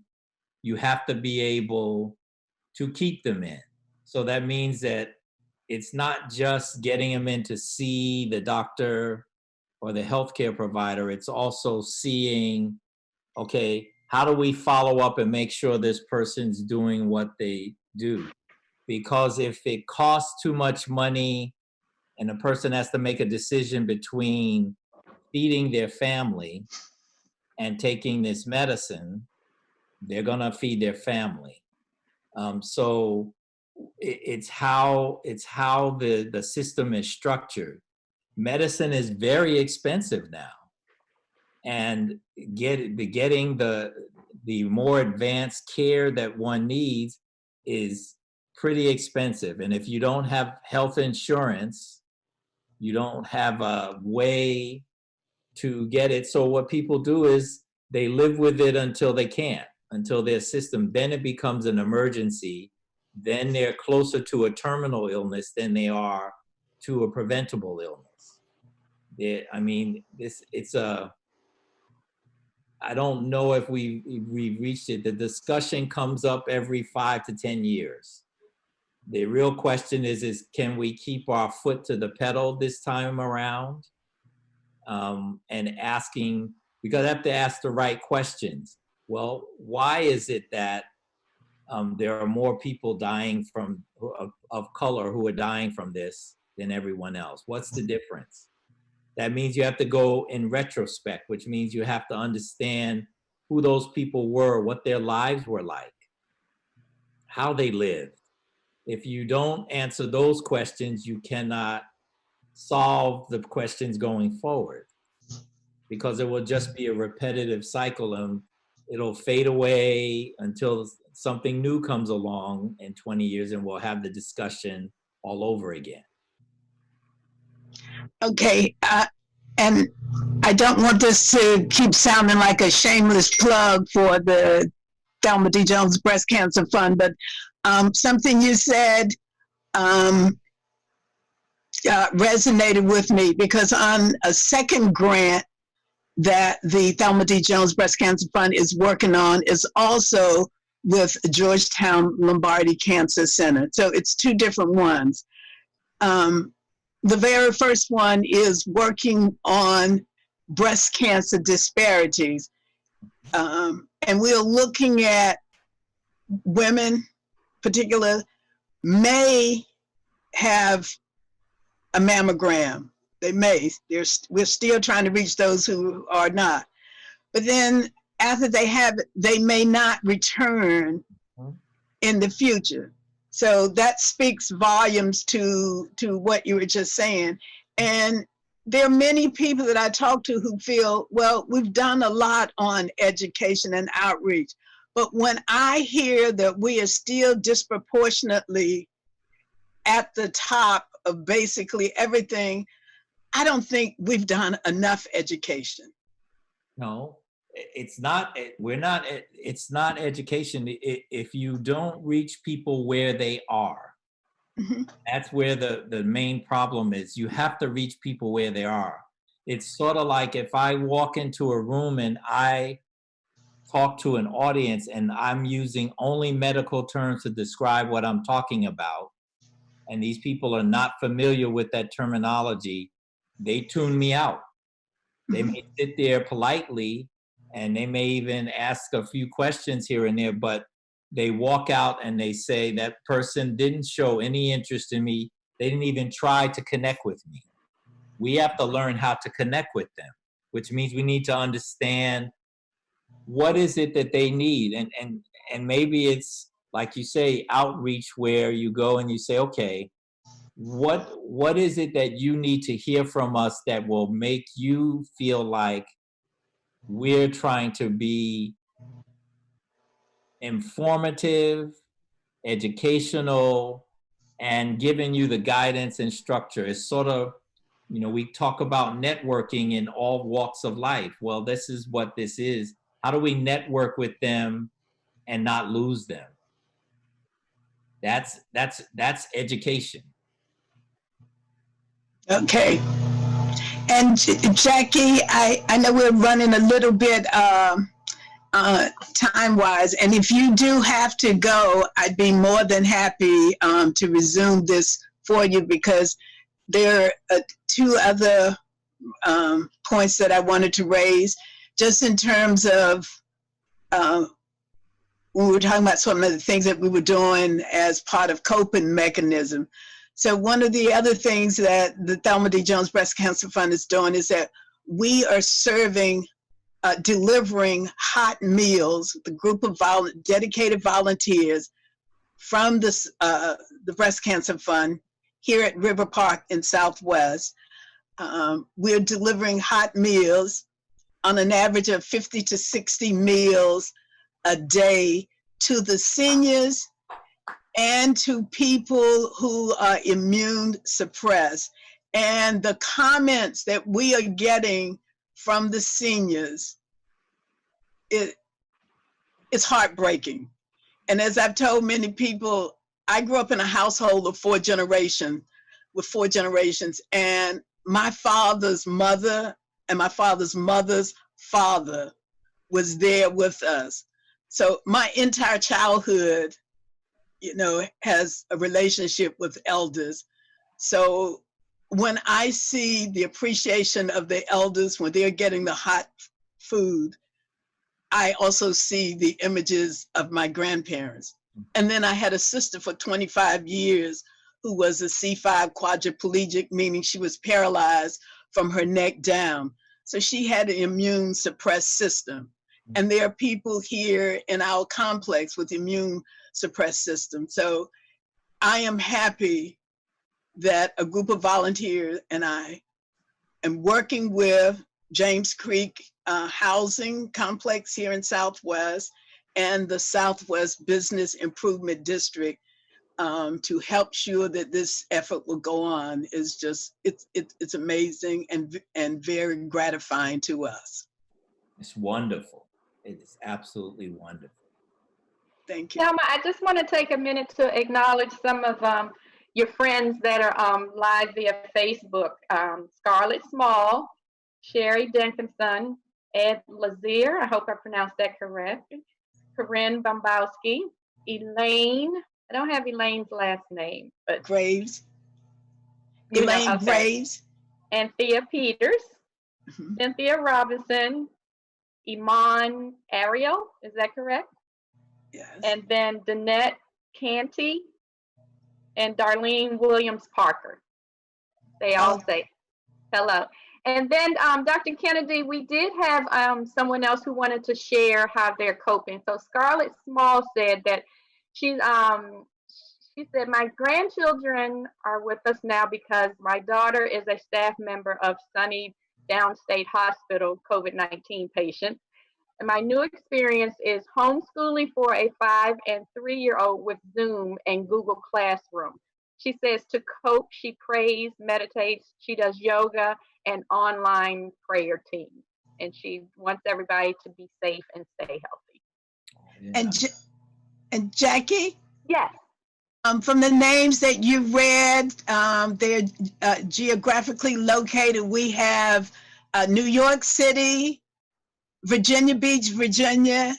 Speaker 7: you have to be able to keep them in. So that means that it's not just getting them in to see the doctor or the healthcare provider, it's also seeing, okay, how do we follow up and make sure this person's doing what they do? Because if it costs too much money and a person has to make a decision between feeding their family and taking this medicine, they're gonna feed their family. So it's how the system is structured. Medicine is very expensive now, and getting the more advanced care that one needs is pretty expensive. And if you don't have health insurance, you don't have a way to get it. So what people do is they live with it until they can't, until their system, then it becomes an emergency. Then they're closer to a terminal illness than they are to a preventable illness. I mean, I don't know if we reached it. The discussion comes up every 5 to 10 years. The real question is can we keep our foot to the pedal this time around? And asking, because I have to ask the right questions. Well, why is it that there are more people dying of color who are dying from this than everyone else? What's the difference? That means you have to go in retrospect, which means you have to understand who those people were, what their lives were like, how they lived. If you don't answer those questions, you cannot solve the questions going forward, because it will just be a repetitive cycle and it'll fade away until something new comes along in 20 years and we'll have the discussion all over again.
Speaker 3: Okay, and I don't want this to keep sounding like a shameless plug for the Thelma D. Jones Breast Cancer Fund, but something you said resonated with me, because on a second grant that the Thelma D. Jones Breast Cancer Fund is working on is also with Georgetown Lombardi Cancer Center. So it's two different ones. The very first one is working on breast cancer disparities. And we're looking at women, particular, may have a mammogram. They may. We're still trying to reach those who are not. But then after they have it, they may not return in the future. So that speaks volumes to what you were just saying. And there are many people that I talk to who feel, well, we've done a lot on education and outreach. But when I hear that we are still disproportionately at the top of basically everything, I don't think we've done enough education.
Speaker 7: No, it's not. It's not education. If you don't reach people where they are, that's where the main problem is. You have to reach people where they are. It's sort of like if I walk into a room and I talk to an audience and I'm using only medical terms to describe what I'm talking about, and these people are not familiar with that terminology, they tune me out. They may sit there politely and they may even ask a few questions here and there, but they walk out and they say that person didn't show any interest in me. They didn't even try to connect with me. We have to learn how to connect with them, which means we need to understand what is it that they need. And maybe it's, like you say, outreach, where you go and you say, okay, what is it that you need to hear from us that will make you feel like we're trying to be informative, educational, and giving you the guidance and structure. It's sort of, we talk about networking in all walks of life. Well, this is what this is. How do we network with them and not lose them? That's education.
Speaker 3: Okay. And Jackie, I know we're running a little bit time-wise, and if you do have to go, I'd be more than happy to resume this for you, because there are two other points that I wanted to raise, just in terms of we were talking about some of the things that we were doing as part of coping mechanism. So one of the other things that the Thelma D. Jones Breast Cancer Fund is doing is that we are delivering hot meals, the group of dedicated volunteers, from this, the Breast Cancer Fund here at River Park in Southwest. We're delivering hot meals on an average of 50 to 60 meals a day to the seniors and to people who are immune suppressed. And the comments that we are getting from the seniors, it's heartbreaking. And as I've told many people, I grew up in a household of four generations, and my father's mother and my father's mother's father was there with us. So my entire childhood, you know, has a relationship with elders. So when I see the appreciation of the elders when they're getting the hot food, I also see the images of my grandparents. And then I had a sister for 25 years who was a C5 quadriplegic, meaning she was paralyzed from her neck down. So she had an immune suppressed system. And there are people here in our complex with immune suppressed system. So I am happy that a group of volunteers and I am working with James Creek Housing Complex here in Southwest and the Southwest Business Improvement District to help sure that this effort will go on. Is just, it's amazing and very gratifying to us.
Speaker 7: It's wonderful. It is absolutely wonderful.
Speaker 3: Thank you.
Speaker 2: Thelma, I just want to take a minute to acknowledge some of your friends that are live via Facebook. Scarlett Small, Sherry Jenkinson, Ed Lazier, I hope I pronounced that correct, Corinne Bombowski, Elaine, I don't have Elaine's last name, but
Speaker 3: Graves.
Speaker 2: you know,
Speaker 3: Elaine
Speaker 2: okay.
Speaker 3: Graves.
Speaker 2: And Thea Peters,
Speaker 3: Mhm.
Speaker 2: Cynthia Robinson, Iman Ariel, is that correct?
Speaker 3: Yes.
Speaker 2: And then Danette Canty and Darlene Williams Parker. They all say hello. And then Dr. Kennedy, we did have someone else who wanted to share how they're coping. So Scarlett Small said that she said, my grandchildren are with us now because my daughter is a staff member of Sunny Downstate Hospital COVID-19 patient. And my new experience is homeschooling for a 5 and 3-year-old with Zoom and Google Classroom. She says to cope, she prays, meditates, she does yoga and online prayer teams. And she wants everybody to be safe and stay healthy.
Speaker 3: Yeah. And Jackie?
Speaker 2: Yes.
Speaker 3: From the names that you read, they're geographically located. We have New York City, Virginia Beach, Virginia,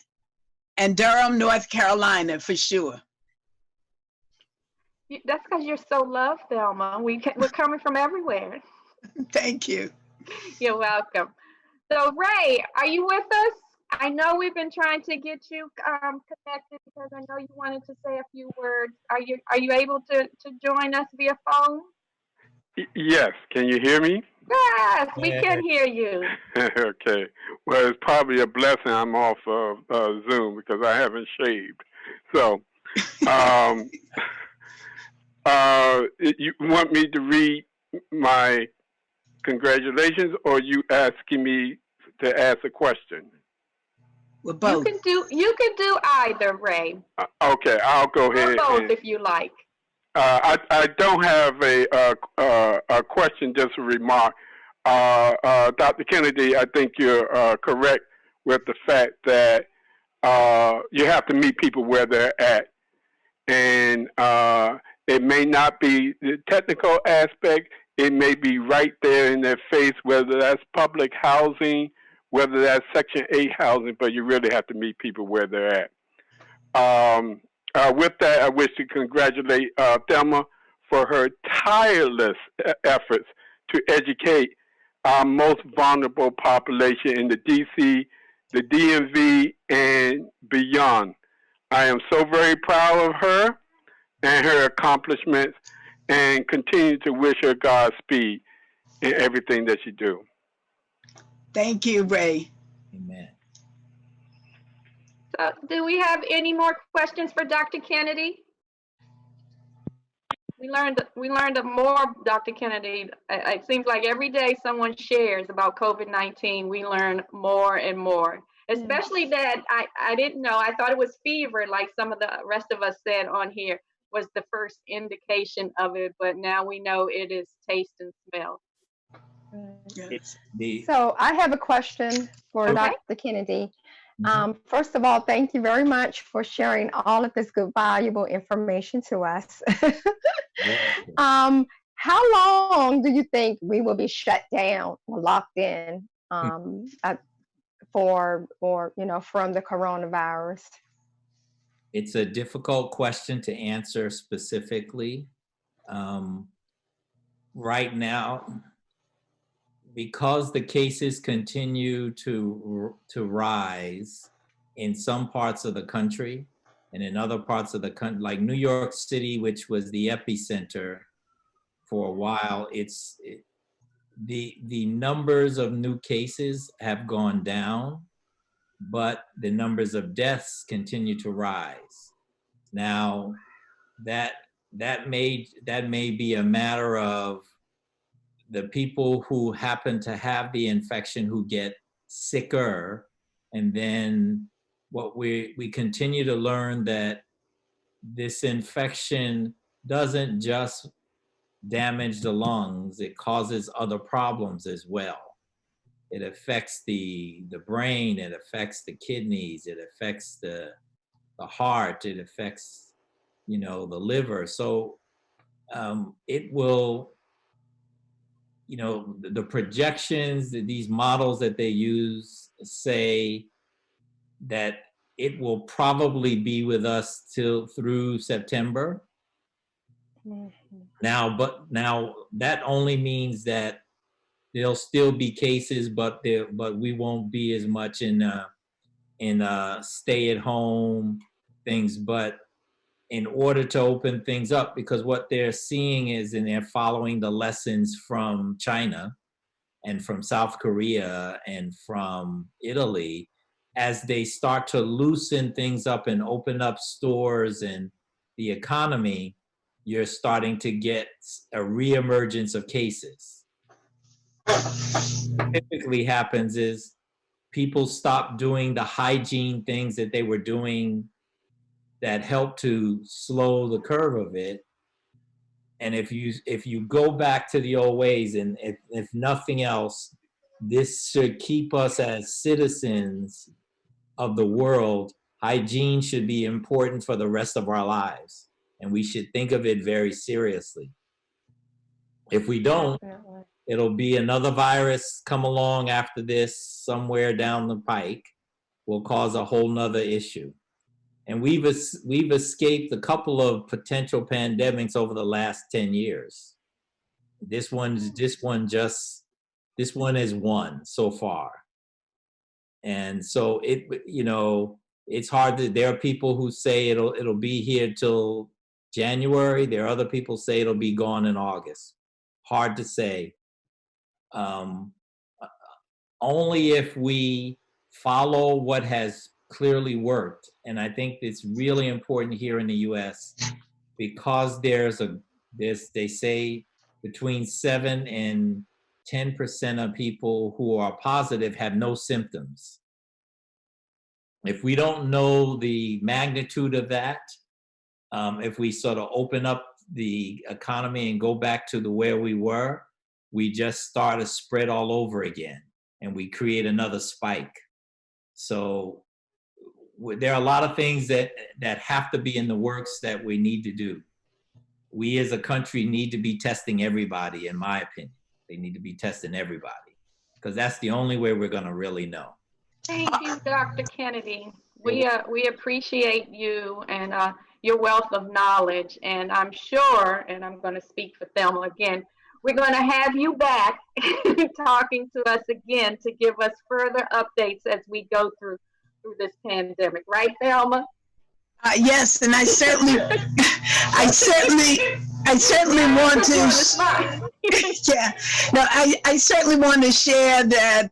Speaker 3: and Durham, North Carolina, for sure.
Speaker 2: That's because you're so loved, Thelma. We're coming from everywhere.
Speaker 3: Thank you.
Speaker 2: You're welcome. So, Ray, are you with us? I know we've been trying to get you connected because I know you wanted to say a few words. Are you able to join us via phone?
Speaker 10: Yes. Can you hear me?
Speaker 2: Yes, we can hear you.
Speaker 10: Okay. Well, it's probably a blessing I'm off of Zoom because I haven't shaved. So, you want me to read my congratulations, or you asking me to ask a question?
Speaker 3: Well, both.
Speaker 2: You can do either, Ray.
Speaker 10: Okay, I'll go ahead.
Speaker 2: Or both if you like.
Speaker 10: I don't have a question, just a remark. Dr. Kennedy, I think you're correct with the fact that you have to meet people where they're at. And it may not be the technical aspect. It may be right there in their face, whether that's public housing, whether that's Section 8 housing, but you really have to meet people where they're at. With that, I wish to congratulate Thelma for her tireless efforts to educate our most vulnerable population in the DC, the DMV, and beyond. I am so very proud of her and her accomplishments, and continue to wish her Godspeed in everything that she do.
Speaker 3: Thank you, Ray.
Speaker 7: Amen.
Speaker 2: So, do we have any more questions for Dr. Kennedy? We learned more, Dr. Kennedy. It seems like every day someone shares about COVID-19, we learn more and more. Especially that I didn't know. I thought it was fever, like some of the rest of us said on here, was the first indication of it. But now we know it is taste and smell.
Speaker 7: It's the
Speaker 9: So I have a question for
Speaker 2: Okay.
Speaker 9: Dr. Kennedy. First of all, thank you very much for sharing all of this good, valuable information to us. How long do you think we will be shut down or locked in from the coronavirus?
Speaker 7: It's a difficult question to answer specifically. Right now, because the cases continue to rise in some parts of the country and in other parts of the country, like New York City, which was the epicenter for a while, the numbers of new cases have gone down, but the numbers of deaths continue to rise. Now, that may be a matter of the people who happen to have the infection who get sicker, and then what we continue to learn that this infection doesn't just damage the lungs, it causes other problems as well. It affects the brain, it affects the kidneys, it affects the heart, it affects, the liver. So it will, the projections, these models that they use say that it will probably be with us through September. Now that only means that there'll still be cases, but we won't be as much in stay-at-home things. But in order to open things up, because what they're seeing is, and they're following the lessons from China and from South Korea and from Italy, as they start to loosen things up and open up stores and the economy, you're starting to get a reemergence of cases. What typically happens is people stop doing the hygiene things that they were doing that help to slow the curve of it. And if you go back to the old ways, and if nothing else, this should keep us as citizens of the world. Hygiene should be important for the rest of our lives, and we should think of it very seriously. If we don't, it'll be another virus come along after this somewhere down the pike, will cause a whole nother issue. And we've escaped a couple of potential pandemics over the last 10 years. This one is one so far. And so it's hard there are people who say it'll be here till January. There are other people say it'll be gone in August. Hard to say. Only if we follow what has clearly worked. And I think it's really important here in the US, because they say between 7 and 10% of people who are positive have no symptoms. If we don't know the magnitude of that, if we sort of open up the economy and go back to where we were, we just start a spread all over again, and we create another spike. So there are a lot of things that have to be in the works that we need to do. We as a country need to be testing everybody, in my opinion. They need to be testing everybody, because that's the only way we're going to really know.
Speaker 2: Thank you, Dr. Kennedy. We appreciate you and your wealth of knowledge. And I'm sure, and I'm going to speak for Thelma again, we're going to have you back talking to us again to give us further updates as we go through this pandemic. Right, Thelma?
Speaker 3: Yes, and I certainly I certainly want to.
Speaker 2: Smile.
Speaker 3: Yeah, no, I certainly want to share that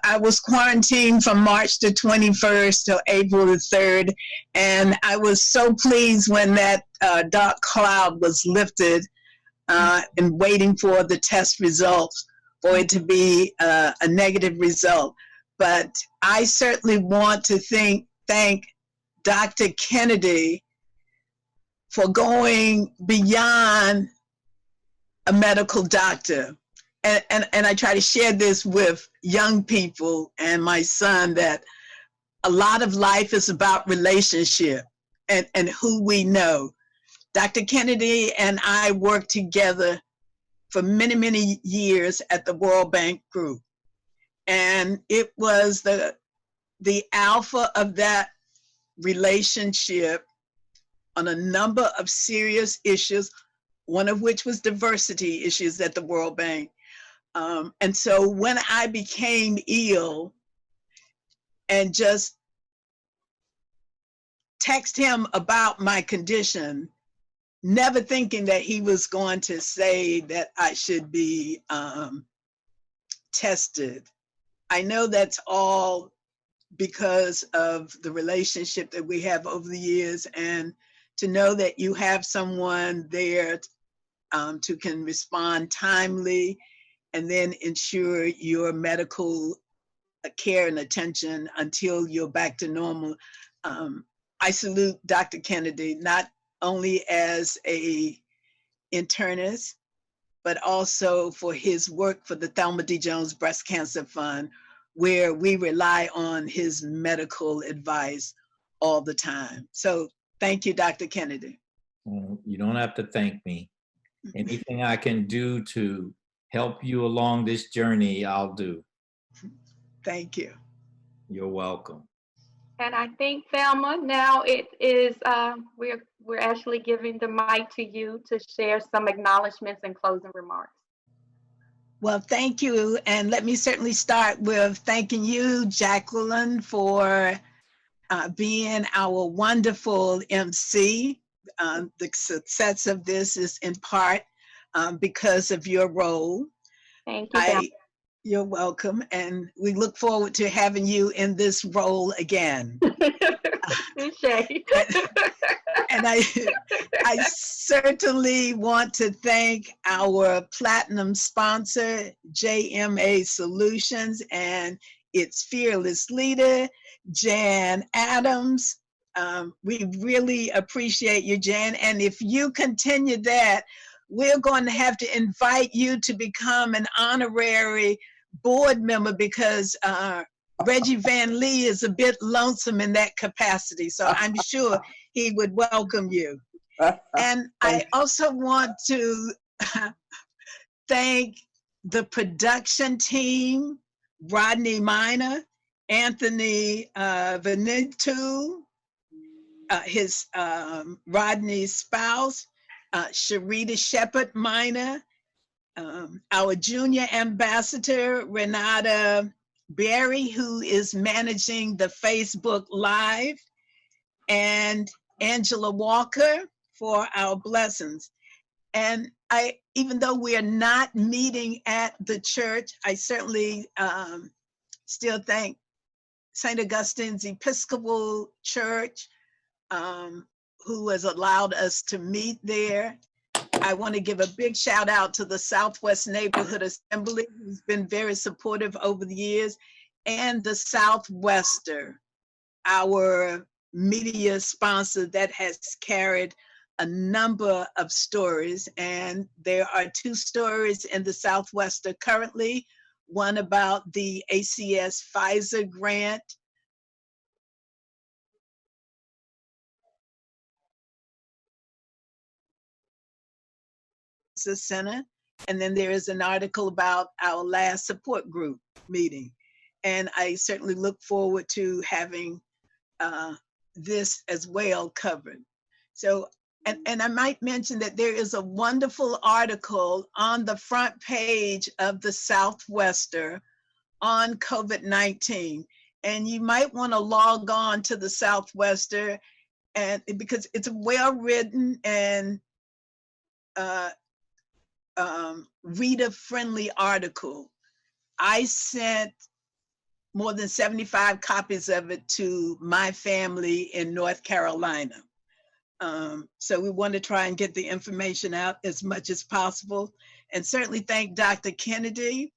Speaker 3: I was quarantined from March the 21st to April the 3rd, and I was so pleased when that dark cloud was lifted and waiting for the test results for it to be a negative result. But I certainly want to thank Dr. Kennedy for going beyond a medical doctor. And I try to share this with young people and my son, that a lot of life is about relationship and who we know. Dr. Kennedy and I worked together for many, many years at the World Bank Group. And it was the alpha of that relationship on a number of serious issues, one of which was diversity issues at the World Bank. And so when I became ill and just text him about my condition, never thinking that he was going to say that I should be tested. I know that's all because of the relationship that we have over the years, and to know that you have someone there to can respond timely and then ensure your medical care and attention until you're back to normal. I salute Dr. Kennedy, not only as a internist, but also for his work for the Thelma D. Jones Breast Cancer Fund, where we rely on his medical advice all the time. So thank you, Dr. Kennedy.
Speaker 7: Well, you don't have to thank me. Anything I can do to help you along this journey, I'll do.
Speaker 3: Thank you.
Speaker 7: You're welcome.
Speaker 2: And I think, Thelma, now it is, we're actually giving the mic to you to share some acknowledgments and closing remarks.
Speaker 3: Well, thank you. And let me certainly start with thanking you, Jacqueline, for being our wonderful MC. The success of this is in part because of your role.
Speaker 2: Thank you, Thelma.
Speaker 3: You're welcome. And we look forward to having you in this role again. And I certainly want to thank our platinum sponsor, JMA Solutions, and its fearless leader, Jan Adams. We really appreciate you, Jan. And if you continue that, we're going to have to invite you to become an honorary board member, because Reggie Van Lee is a bit lonesome in that capacity. So I'm sure he would welcome you. And I also want to thank the production team, Rodney Minor, Anthony Venetu, his Rodney's spouse, Sharita Shepard Minor, our junior ambassador, Renata Berry, who is managing the Facebook Live, and Angela Walker for our blessings. And even though we are not meeting at the church, I certainly still thank St. Augustine's Episcopal Church, who has allowed us to meet there. I want to give a big shout out to the Southwest Neighborhood Assembly, who's been very supportive over the years, and the Southwester, our media sponsor that has carried a number of stories. And there are 2 stories in the Southwester currently, one about the ACS Pfizer grant, Center, and then there is an article about our last support group meeting. And I certainly look forward to having this as well covered. So, and I might mention that there is a wonderful article on the front page of the Southwester on COVID-19. And you might want to log on to the Southwester, and because it's well written and reader-friendly article. I sent more than 75 copies of it to my family in North Carolina. So we want to try and get the information out as much as possible. And certainly thank Dr. Kennedy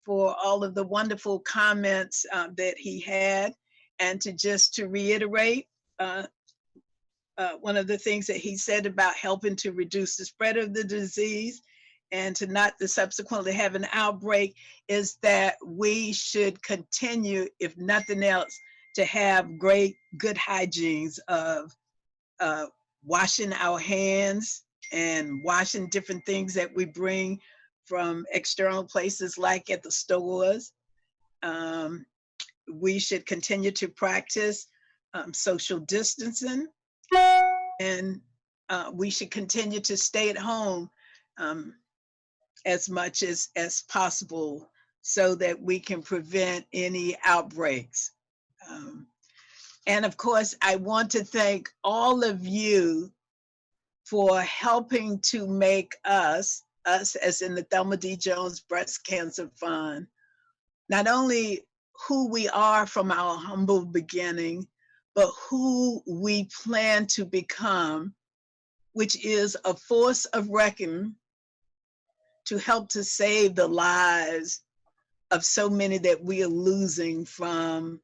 Speaker 3: for all of the wonderful comments that he had. And to reiterate, one of the things that he said about helping to reduce the spread of the disease and to not to subsequently have an outbreak is that we should continue, if nothing else, to have good hygienes of washing our hands and washing different things that we bring from external places like at the stores. We should continue to practice social distancing, and we should continue to stay at home as much as possible so that we can prevent any outbreaks. And of course, I want to thank all of you for helping to make us as in the Thelma D. Jones Breast Cancer Fund, not only who we are from our humble beginning, but who we plan to become, which is a force of reckoning to help to save the lives of so many that we are losing from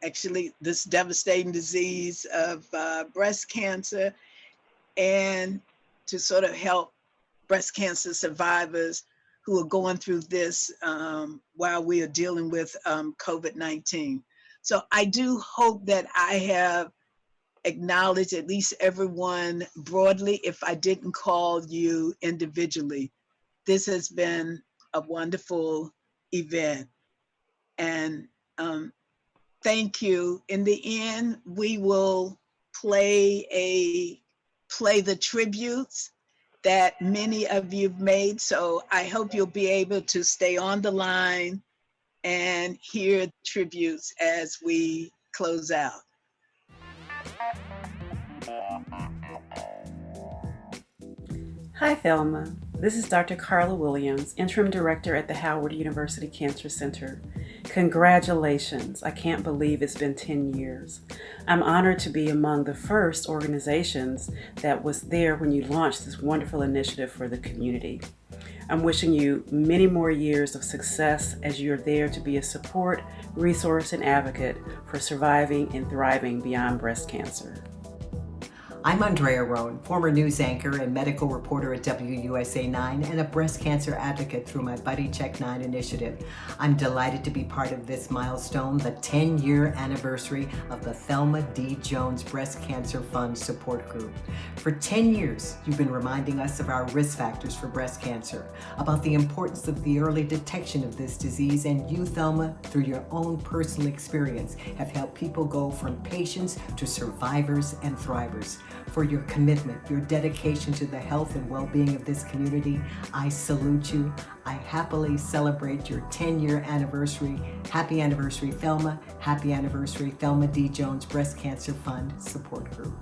Speaker 3: actually this devastating disease of breast cancer, and to sort of help breast cancer survivors who are going through this while we are dealing with COVID-19. So I do hope that I have acknowledged at least everyone broadly if I didn't call you individually. This has been a wonderful event, and thank you. In the end, we will play the tributes that many of you've made. So I hope you'll be able to stay on the line and hear the tributes as we close out.
Speaker 11: Hi, Thelma. This is Dr. Carla Williams, Interim Director at the Howard University Cancer Center. Congratulations. I can't believe it's been 10 years. I'm honored to be among the first organizations that was there when you launched this wonderful initiative for the community. I'm wishing you many more years of success as you're there to be a support, resource, and advocate for surviving and thriving beyond breast cancer.
Speaker 12: I'm Andrea Rohn, former news anchor and medical reporter at WUSA 9 and a breast cancer advocate through my Buddy Check 9 initiative. I'm delighted to be part of this milestone, the 10-year anniversary of the Thelma D. Jones Breast Cancer Fund support group. For 10 years, you've been reminding us of our risk factors for breast cancer, about the importance of the early detection of this disease, and you, Thelma, through your own personal experience, have helped people go from patients to survivors and thrivers. For your commitment, your dedication to the health and well-being of this community, I salute you. I happily celebrate your 10-year anniversary. Happy anniversary, Thelma. Happy anniversary, Thelma D. Jones Breast Cancer Fund Support Group.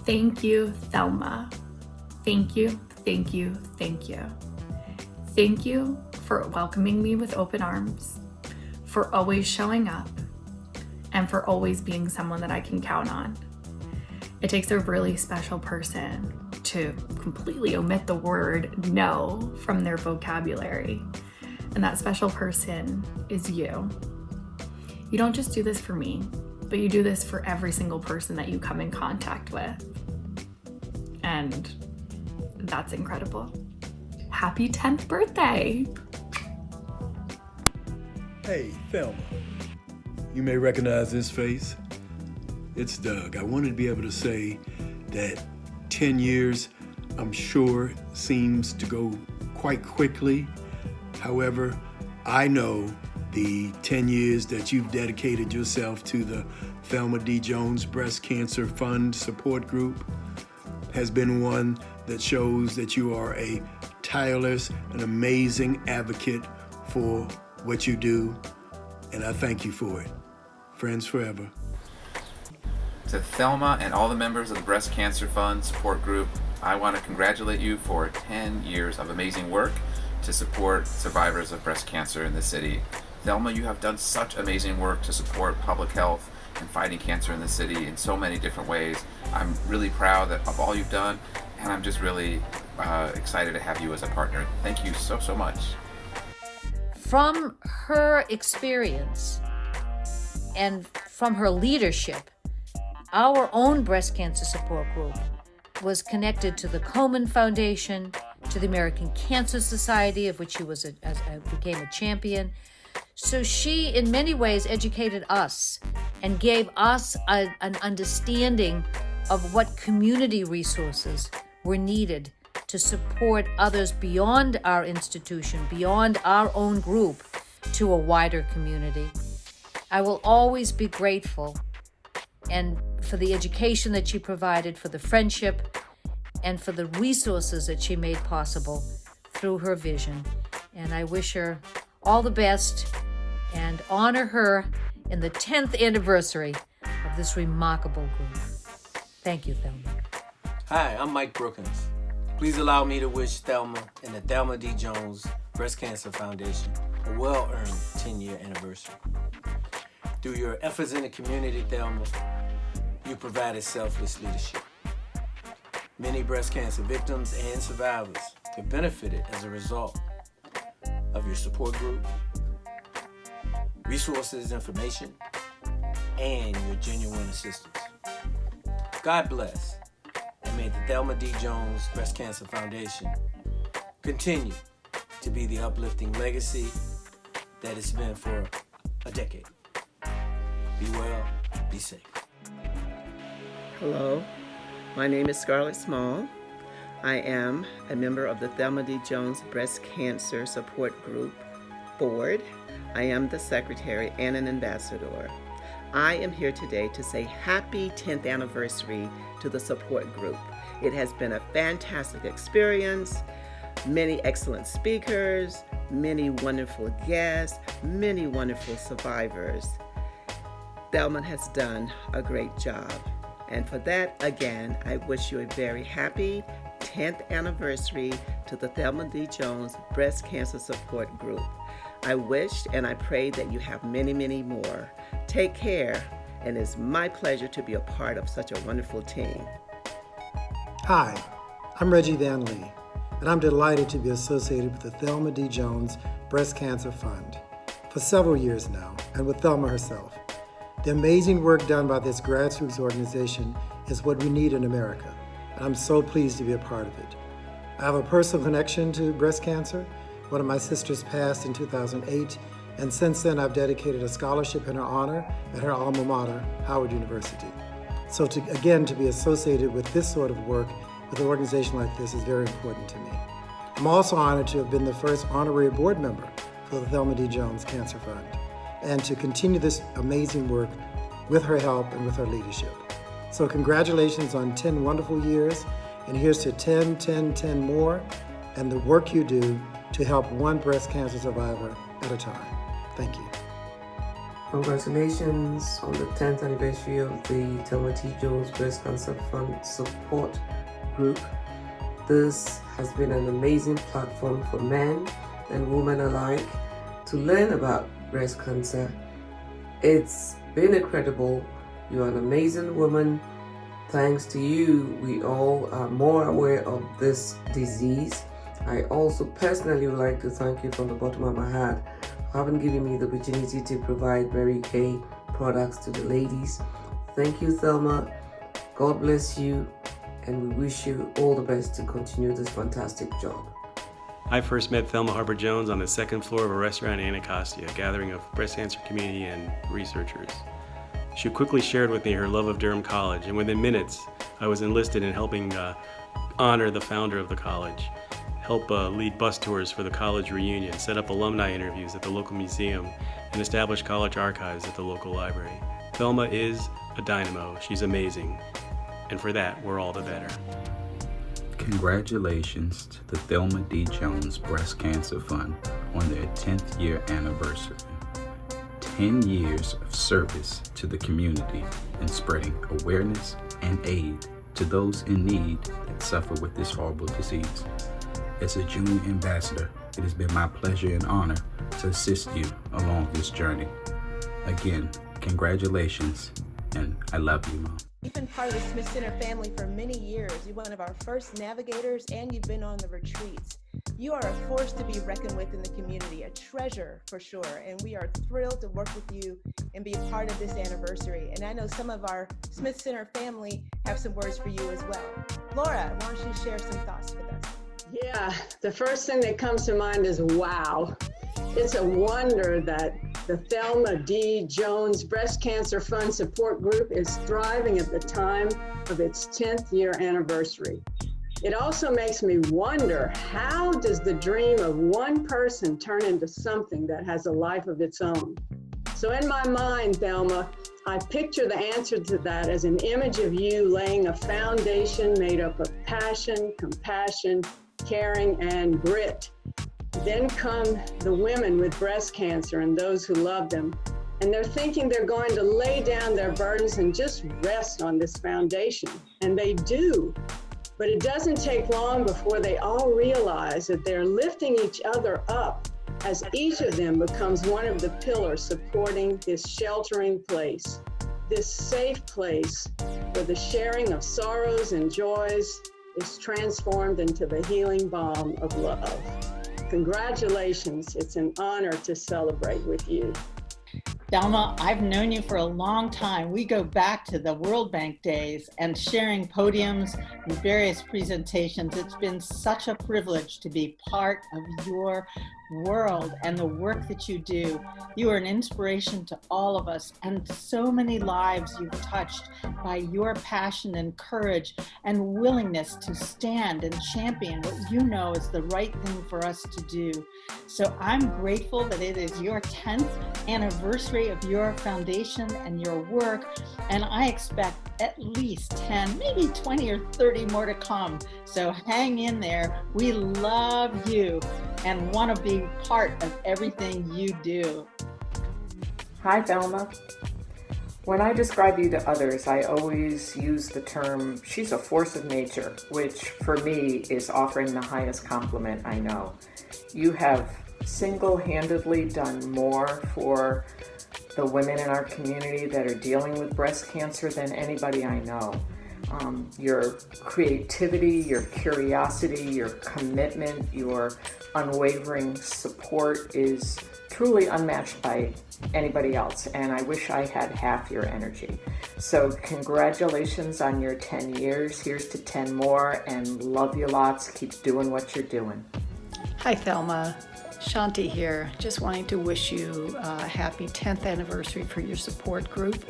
Speaker 13: Thank you, Thelma. Thank you, thank you, thank you. Thank you for welcoming me with open arms, for always showing up, and for always being someone that I can count on. It takes a really special person to completely omit the word no from their vocabulary. And that special person is you. You don't just do this for me, but you do this for every single person that you come in contact with. And that's incredible. Happy 10th birthday.
Speaker 14: Hey, Thelma. You may recognize this face. It's Doug. I wanted to be able to say that 10 years, I'm sure, seems to go quite quickly. However, I know the 10 years that you've dedicated yourself to the Thelma D. Jones Breast Cancer Fund support group has been one that shows that you are a tireless and amazing advocate for what you do, and I thank you for it. Friends forever.
Speaker 15: To Thelma and all the members of the Breast Cancer Fund support group, I want to congratulate you for 10 years of amazing work to support survivors of breast cancer in the city. Thelma, you have done such amazing work to support public health and fighting cancer in the city in so many different ways. I'm really proud of all you've done, and I'm just really excited to have you as a partner. Thank you so, so much.
Speaker 16: From her experience and from her leadership, our own breast cancer support group was connected to the Komen Foundation, to the American Cancer Society, of which she was became a champion. So she, in many ways, educated us and gave us an understanding of what community resources were needed to support others beyond our institution, beyond our own group, to a wider community. I will always be grateful and for the education that she provided, for the friendship, and for the resources that she made possible through her vision. And I wish her all the best and honor her in the 10th anniversary of this remarkable group. Thank you, Thelma.
Speaker 17: Hi, I'm Mike Brookins. Please allow me to wish Thelma and the Thelma D. Jones Breast Cancer Foundation a well-earned 10-year anniversary. Through your efforts in the community, Thelma, you provided selfless leadership. Many breast cancer victims and survivors have benefited as a result of your support group, resources, information, and your genuine assistance. God bless, and may the Thelma D. Jones Breast Cancer Foundation continue to be the uplifting legacy that it's been for a decade. Be well, be safe.
Speaker 18: Hello, my name is Scarlett Small. I am a member of the Thelma D. Jones Breast Cancer Support Group Board. I am the secretary and an ambassador. I am here today to say happy 10th anniversary to the support group. It has been a fantastic experience, many excellent speakers, many wonderful guests, many wonderful survivors. Thelma has done a great job. And for that, again, I wish you a very happy 10th anniversary to the Thelma D. Jones Breast Cancer Support Group. I wish and I pray that you have many, many more. Take care, and it's my pleasure to be a part of such a wonderful team.
Speaker 19: Hi, I'm Reggie Van Lee, and I'm delighted to be associated with the Thelma D. Jones Breast Cancer Fund for several years now, and with Thelma herself. The amazing work done by this grassroots organization is what we need in America, and I'm so pleased to be a part of it. I have a personal connection to breast cancer. One of my sisters passed in 2008, and since then I've dedicated a scholarship in her honor at her alma mater, Howard University. So to be associated with this sort of work with an organization like this is very important to me. I'm also honored to have been the first honorary board member for the Thelma D. Jones Cancer Fund, and to continue this amazing work with her help and with her leadership. So congratulations on 10 wonderful years, and here's to 10, 10, 10 more, and the work you do to help one breast cancer survivor at a time. Thank you.
Speaker 20: Congratulations on the 10th anniversary of the Thelma D. Jones Breast Cancer Fund Support Group. This has been an amazing platform for men and women alike to learn about breast cancer. It's been incredible. You're an amazing woman. Thanks to you, we all are more aware of this disease. I also personally would like to thank you from the bottom of my heart for having given me the opportunity to provide Mary Kay products to the ladies. Thank you, Thelma. God bless you, and we wish you all the best to continue this fantastic job.
Speaker 21: I first met Thelma Harper Jones on the second floor of a restaurant in Anacostia, a gathering of breast cancer community and researchers. She quickly shared with me her love of Durham College, and within minutes, I was enlisted in helping honor the founder of the college, help lead bus tours for the college reunion, set up alumni interviews at the local museum, and establish college archives at the local library. Thelma is a dynamo. She's amazing, and for that, we're all the better.
Speaker 22: Congratulations to the Thelma D. Jones Breast Cancer Fund on their 10th year anniversary. 10 years of service to the community and spreading awareness and aid to those in need that suffer with this horrible disease. As a junior ambassador, it has been my pleasure and honor to assist you along this journey. Again, congratulations, and I love you, Mom.
Speaker 1: You've been part of the Smith Center family for many years. You're one of our first navigators, and you've been on the retreats. You are a force to be reckoned with in the community, a treasure for sure, and we are thrilled to work with you and be a part of this anniversary. And I know some of our Smith Center family have some words for you as well. Laura, why don't you share some thoughts with us?
Speaker 6: Yeah, the first thing that comes to mind is wow. It's a wonder that the Thelma D. Jones Breast Cancer Fund Support Group is thriving at the time of its 10th year anniversary. It also makes me wonder, how does the dream of one person turn into something that has a life of its own? So in my mind, Thelma, I picture the answer to that as an image of you laying a foundation made up of passion, compassion, caring, and grit. Then come the women with breast cancer and those who love them, and they're thinking they're going to lay down their burdens and just rest on this foundation, and they do. But it doesn't take long before they all realize that they're lifting each other up as each of them becomes one of the pillars supporting this sheltering place, this safe place where the sharing of sorrows and joys is transformed into the healing balm of love. Congratulations, it's an honor to celebrate with you.
Speaker 23: Thelma, I've known you for a long time. We go back to the World Bank days and sharing podiums and various presentations. It's been such a privilege to be part of your world and the work that you do. You are an inspiration to all of us, and so many lives you've touched by your passion and courage and willingness to stand and champion what you know is the right thing for us to do. So I'm grateful that it is your 10th anniversary of your foundation and your work, and I expect at least 10, maybe 20 or 30 more to come. So hang in there. We love you and want to be part of everything you do.
Speaker 24: Hi, Thelma. When I describe you to others, I always use the term, she's a force of nature, which for me is offering the highest compliment I know. You have single-handedly done more for the women in our community that are dealing with breast cancer than anybody I know. Your creativity, your curiosity, your commitment, your unwavering support is truly unmatched by anybody else, and I wish I had half your energy. So congratulations on your 10 years. Here's to 10 more, and love you lots. Keep doing what you're doing.
Speaker 25: Hi, Thelma. Shanti here. Just wanting to wish you a happy 10th anniversary for your support group.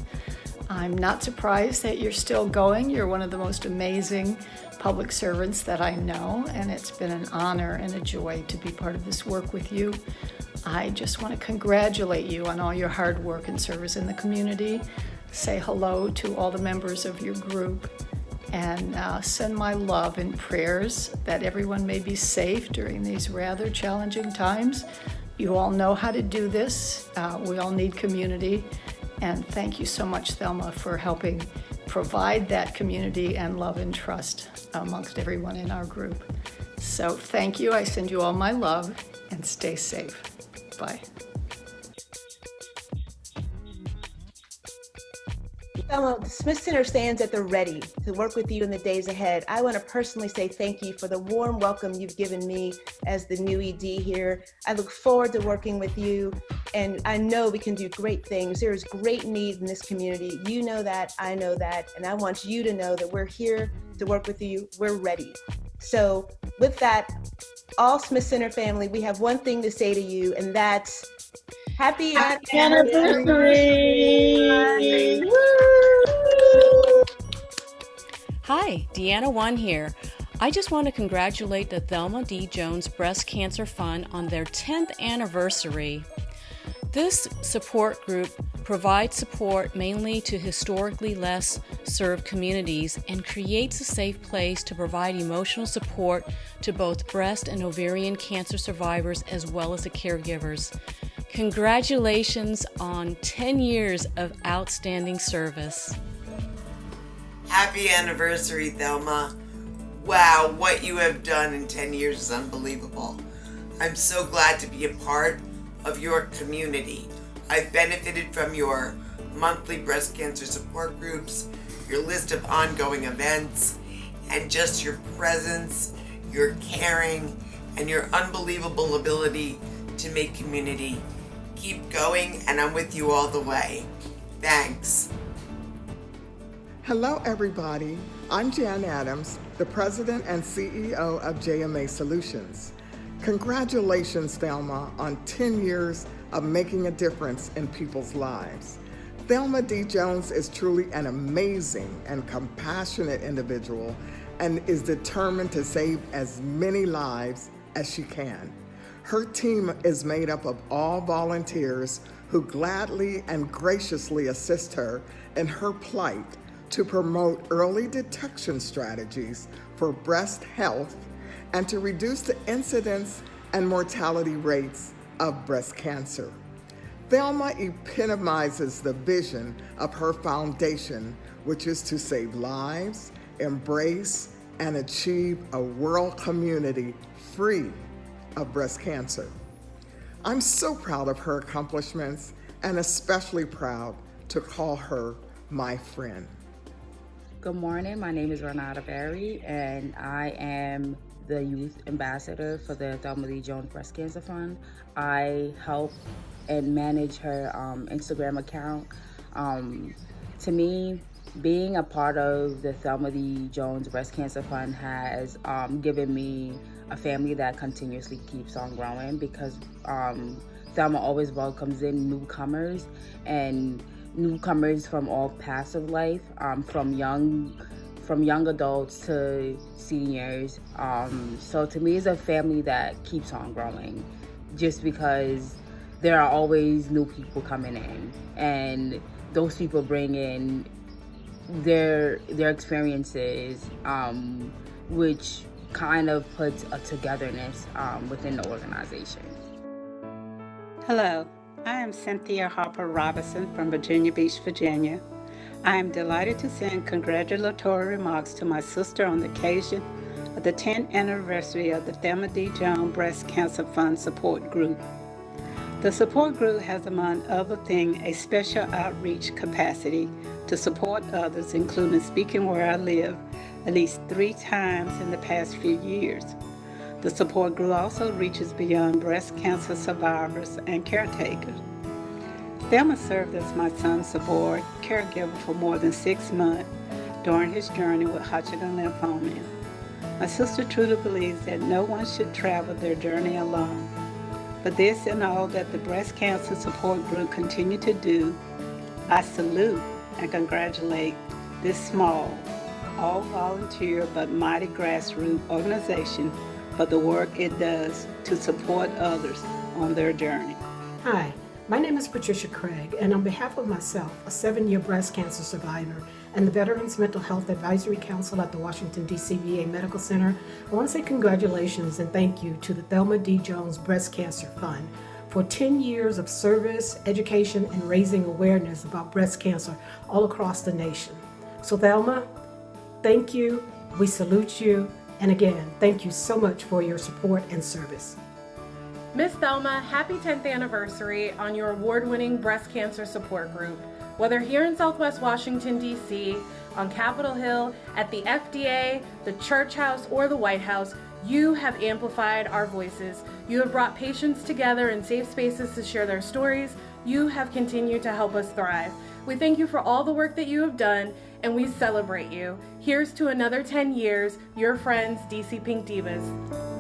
Speaker 25: I'm not surprised that you're still going. You're one of the most amazing public servants that I know, and it's been an honor and a joy to be part of this work with you. I just want to congratulate you on all your hard work and service in the community. Say hello to all the members of your group, and send my love and prayers that everyone may be safe during these rather challenging times. You all know how to do this. We all need community. And thank you so much, Thelma, for helping provide that community and love and trust amongst everyone in our group. So thank you. I send you all my love, and stay safe. Bye.
Speaker 1: Thelma, the Smith Center stands at the ready to work with you in the days ahead. I want to personally say thank you for the warm welcome you've given me as the new ED here. I look forward to working with you, and I know we can do great things. There is great need in this community. You know that, I know that, and I want you to know that we're here to work with you. We're ready. So with that, all Smith Center family, we have one thing to say to you, and that's happy anniversary!
Speaker 26: Hi, Deanna One here. I just want to congratulate the Thelma D. Jones Breast Cancer Fund on their 10th anniversary. This support group provides support mainly to historically less served communities and creates a safe place to provide emotional support to both breast and ovarian cancer survivors as well as the caregivers. Congratulations on 10 years of outstanding service.
Speaker 4: Happy anniversary, Thelma. Wow, what you have done in 10 years is unbelievable. I'm so glad to be a part of your community. I've benefited from your monthly breast cancer support groups, your list of ongoing events, and just your presence, your caring, and your unbelievable ability to make community. Keep going, and I'm with you all the way. Thanks.
Speaker 5: Hello, everybody. I'm Jan Adams, the President and CEO of JMA Solutions. Congratulations, Thelma, on 10 years of making a difference in people's lives. Thelma D. Jones is truly an amazing and compassionate individual and is determined to save as many lives as she can. Her team is made up of all volunteers who gladly and graciously assist her in her plight to promote early detection strategies for breast health and to reduce the incidence and mortality rates of breast cancer. Thelma epitomizes the vision of her foundation, which is to save lives, embrace, and achieve a world community free of breast cancer. I'm so proud of her accomplishments and especially proud to call her my friend.
Speaker 7: Good morning, my name is Renata Berry and I am the Youth Ambassador for the Thelma D. Jones Breast Cancer Fund. I help and manage her Instagram account. To me, being a part of the Thelma D. Jones Breast Cancer Fund has given me a family that continuously keeps on growing because Thelma always welcomes in newcomers and newcomers from all paths of life, from young adults to seniors. So to me, it's a family that keeps on growing just because there are always new people coming in and those people bring in their experiences, which kind of puts a togetherness within the organization.
Speaker 8: Hello, I am Cynthia Harper Robinson from Virginia Beach, Virginia. I am delighted to send congratulatory remarks to my sister on the occasion of the 10th anniversary of the Thelma D. Jones Breast Cancer Fund Support Group. The support group has, among other things, a special outreach capacity to support others, including speaking where I live at least 3 times in the past few years. The support group also reaches beyond breast cancer survivors and caretakers. Thelma served as my son's support caregiver for more than 6 months during his journey with Hodgkin lymphoma. My sister truly believes that no one should travel their journey alone. For this and all that the breast cancer support group continue to do, I salute and congratulate this small, all volunteer but mighty grassroots organization for the work it does to support others on their journey.
Speaker 9: Hi, my name is Patricia Craig, and on behalf of myself, a 7-year breast cancer survivor, and the Veterans Mental Health Advisory Council at the Washington, D.C. VA Medical Center, I want to say congratulations and thank you to the Thelma D. Jones Breast Cancer Fund for 10 years of service, education, and raising awareness about breast cancer all across the nation. So Thelma, thank you, we salute you, and again, thank you so much for your support and service.
Speaker 10: Miss Thelma, happy 10th anniversary on your award-winning breast cancer support group. Whether here in Southwest Washington, D.C., on Capitol Hill, at the FDA, the Church House, or the White House, you have amplified our voices. You have brought patients together in safe spaces to share their stories. You have continued to help us thrive. We thank you for all the work that you have done, and we celebrate you. Here's to another 10 years, your friends, DC Pink Divas.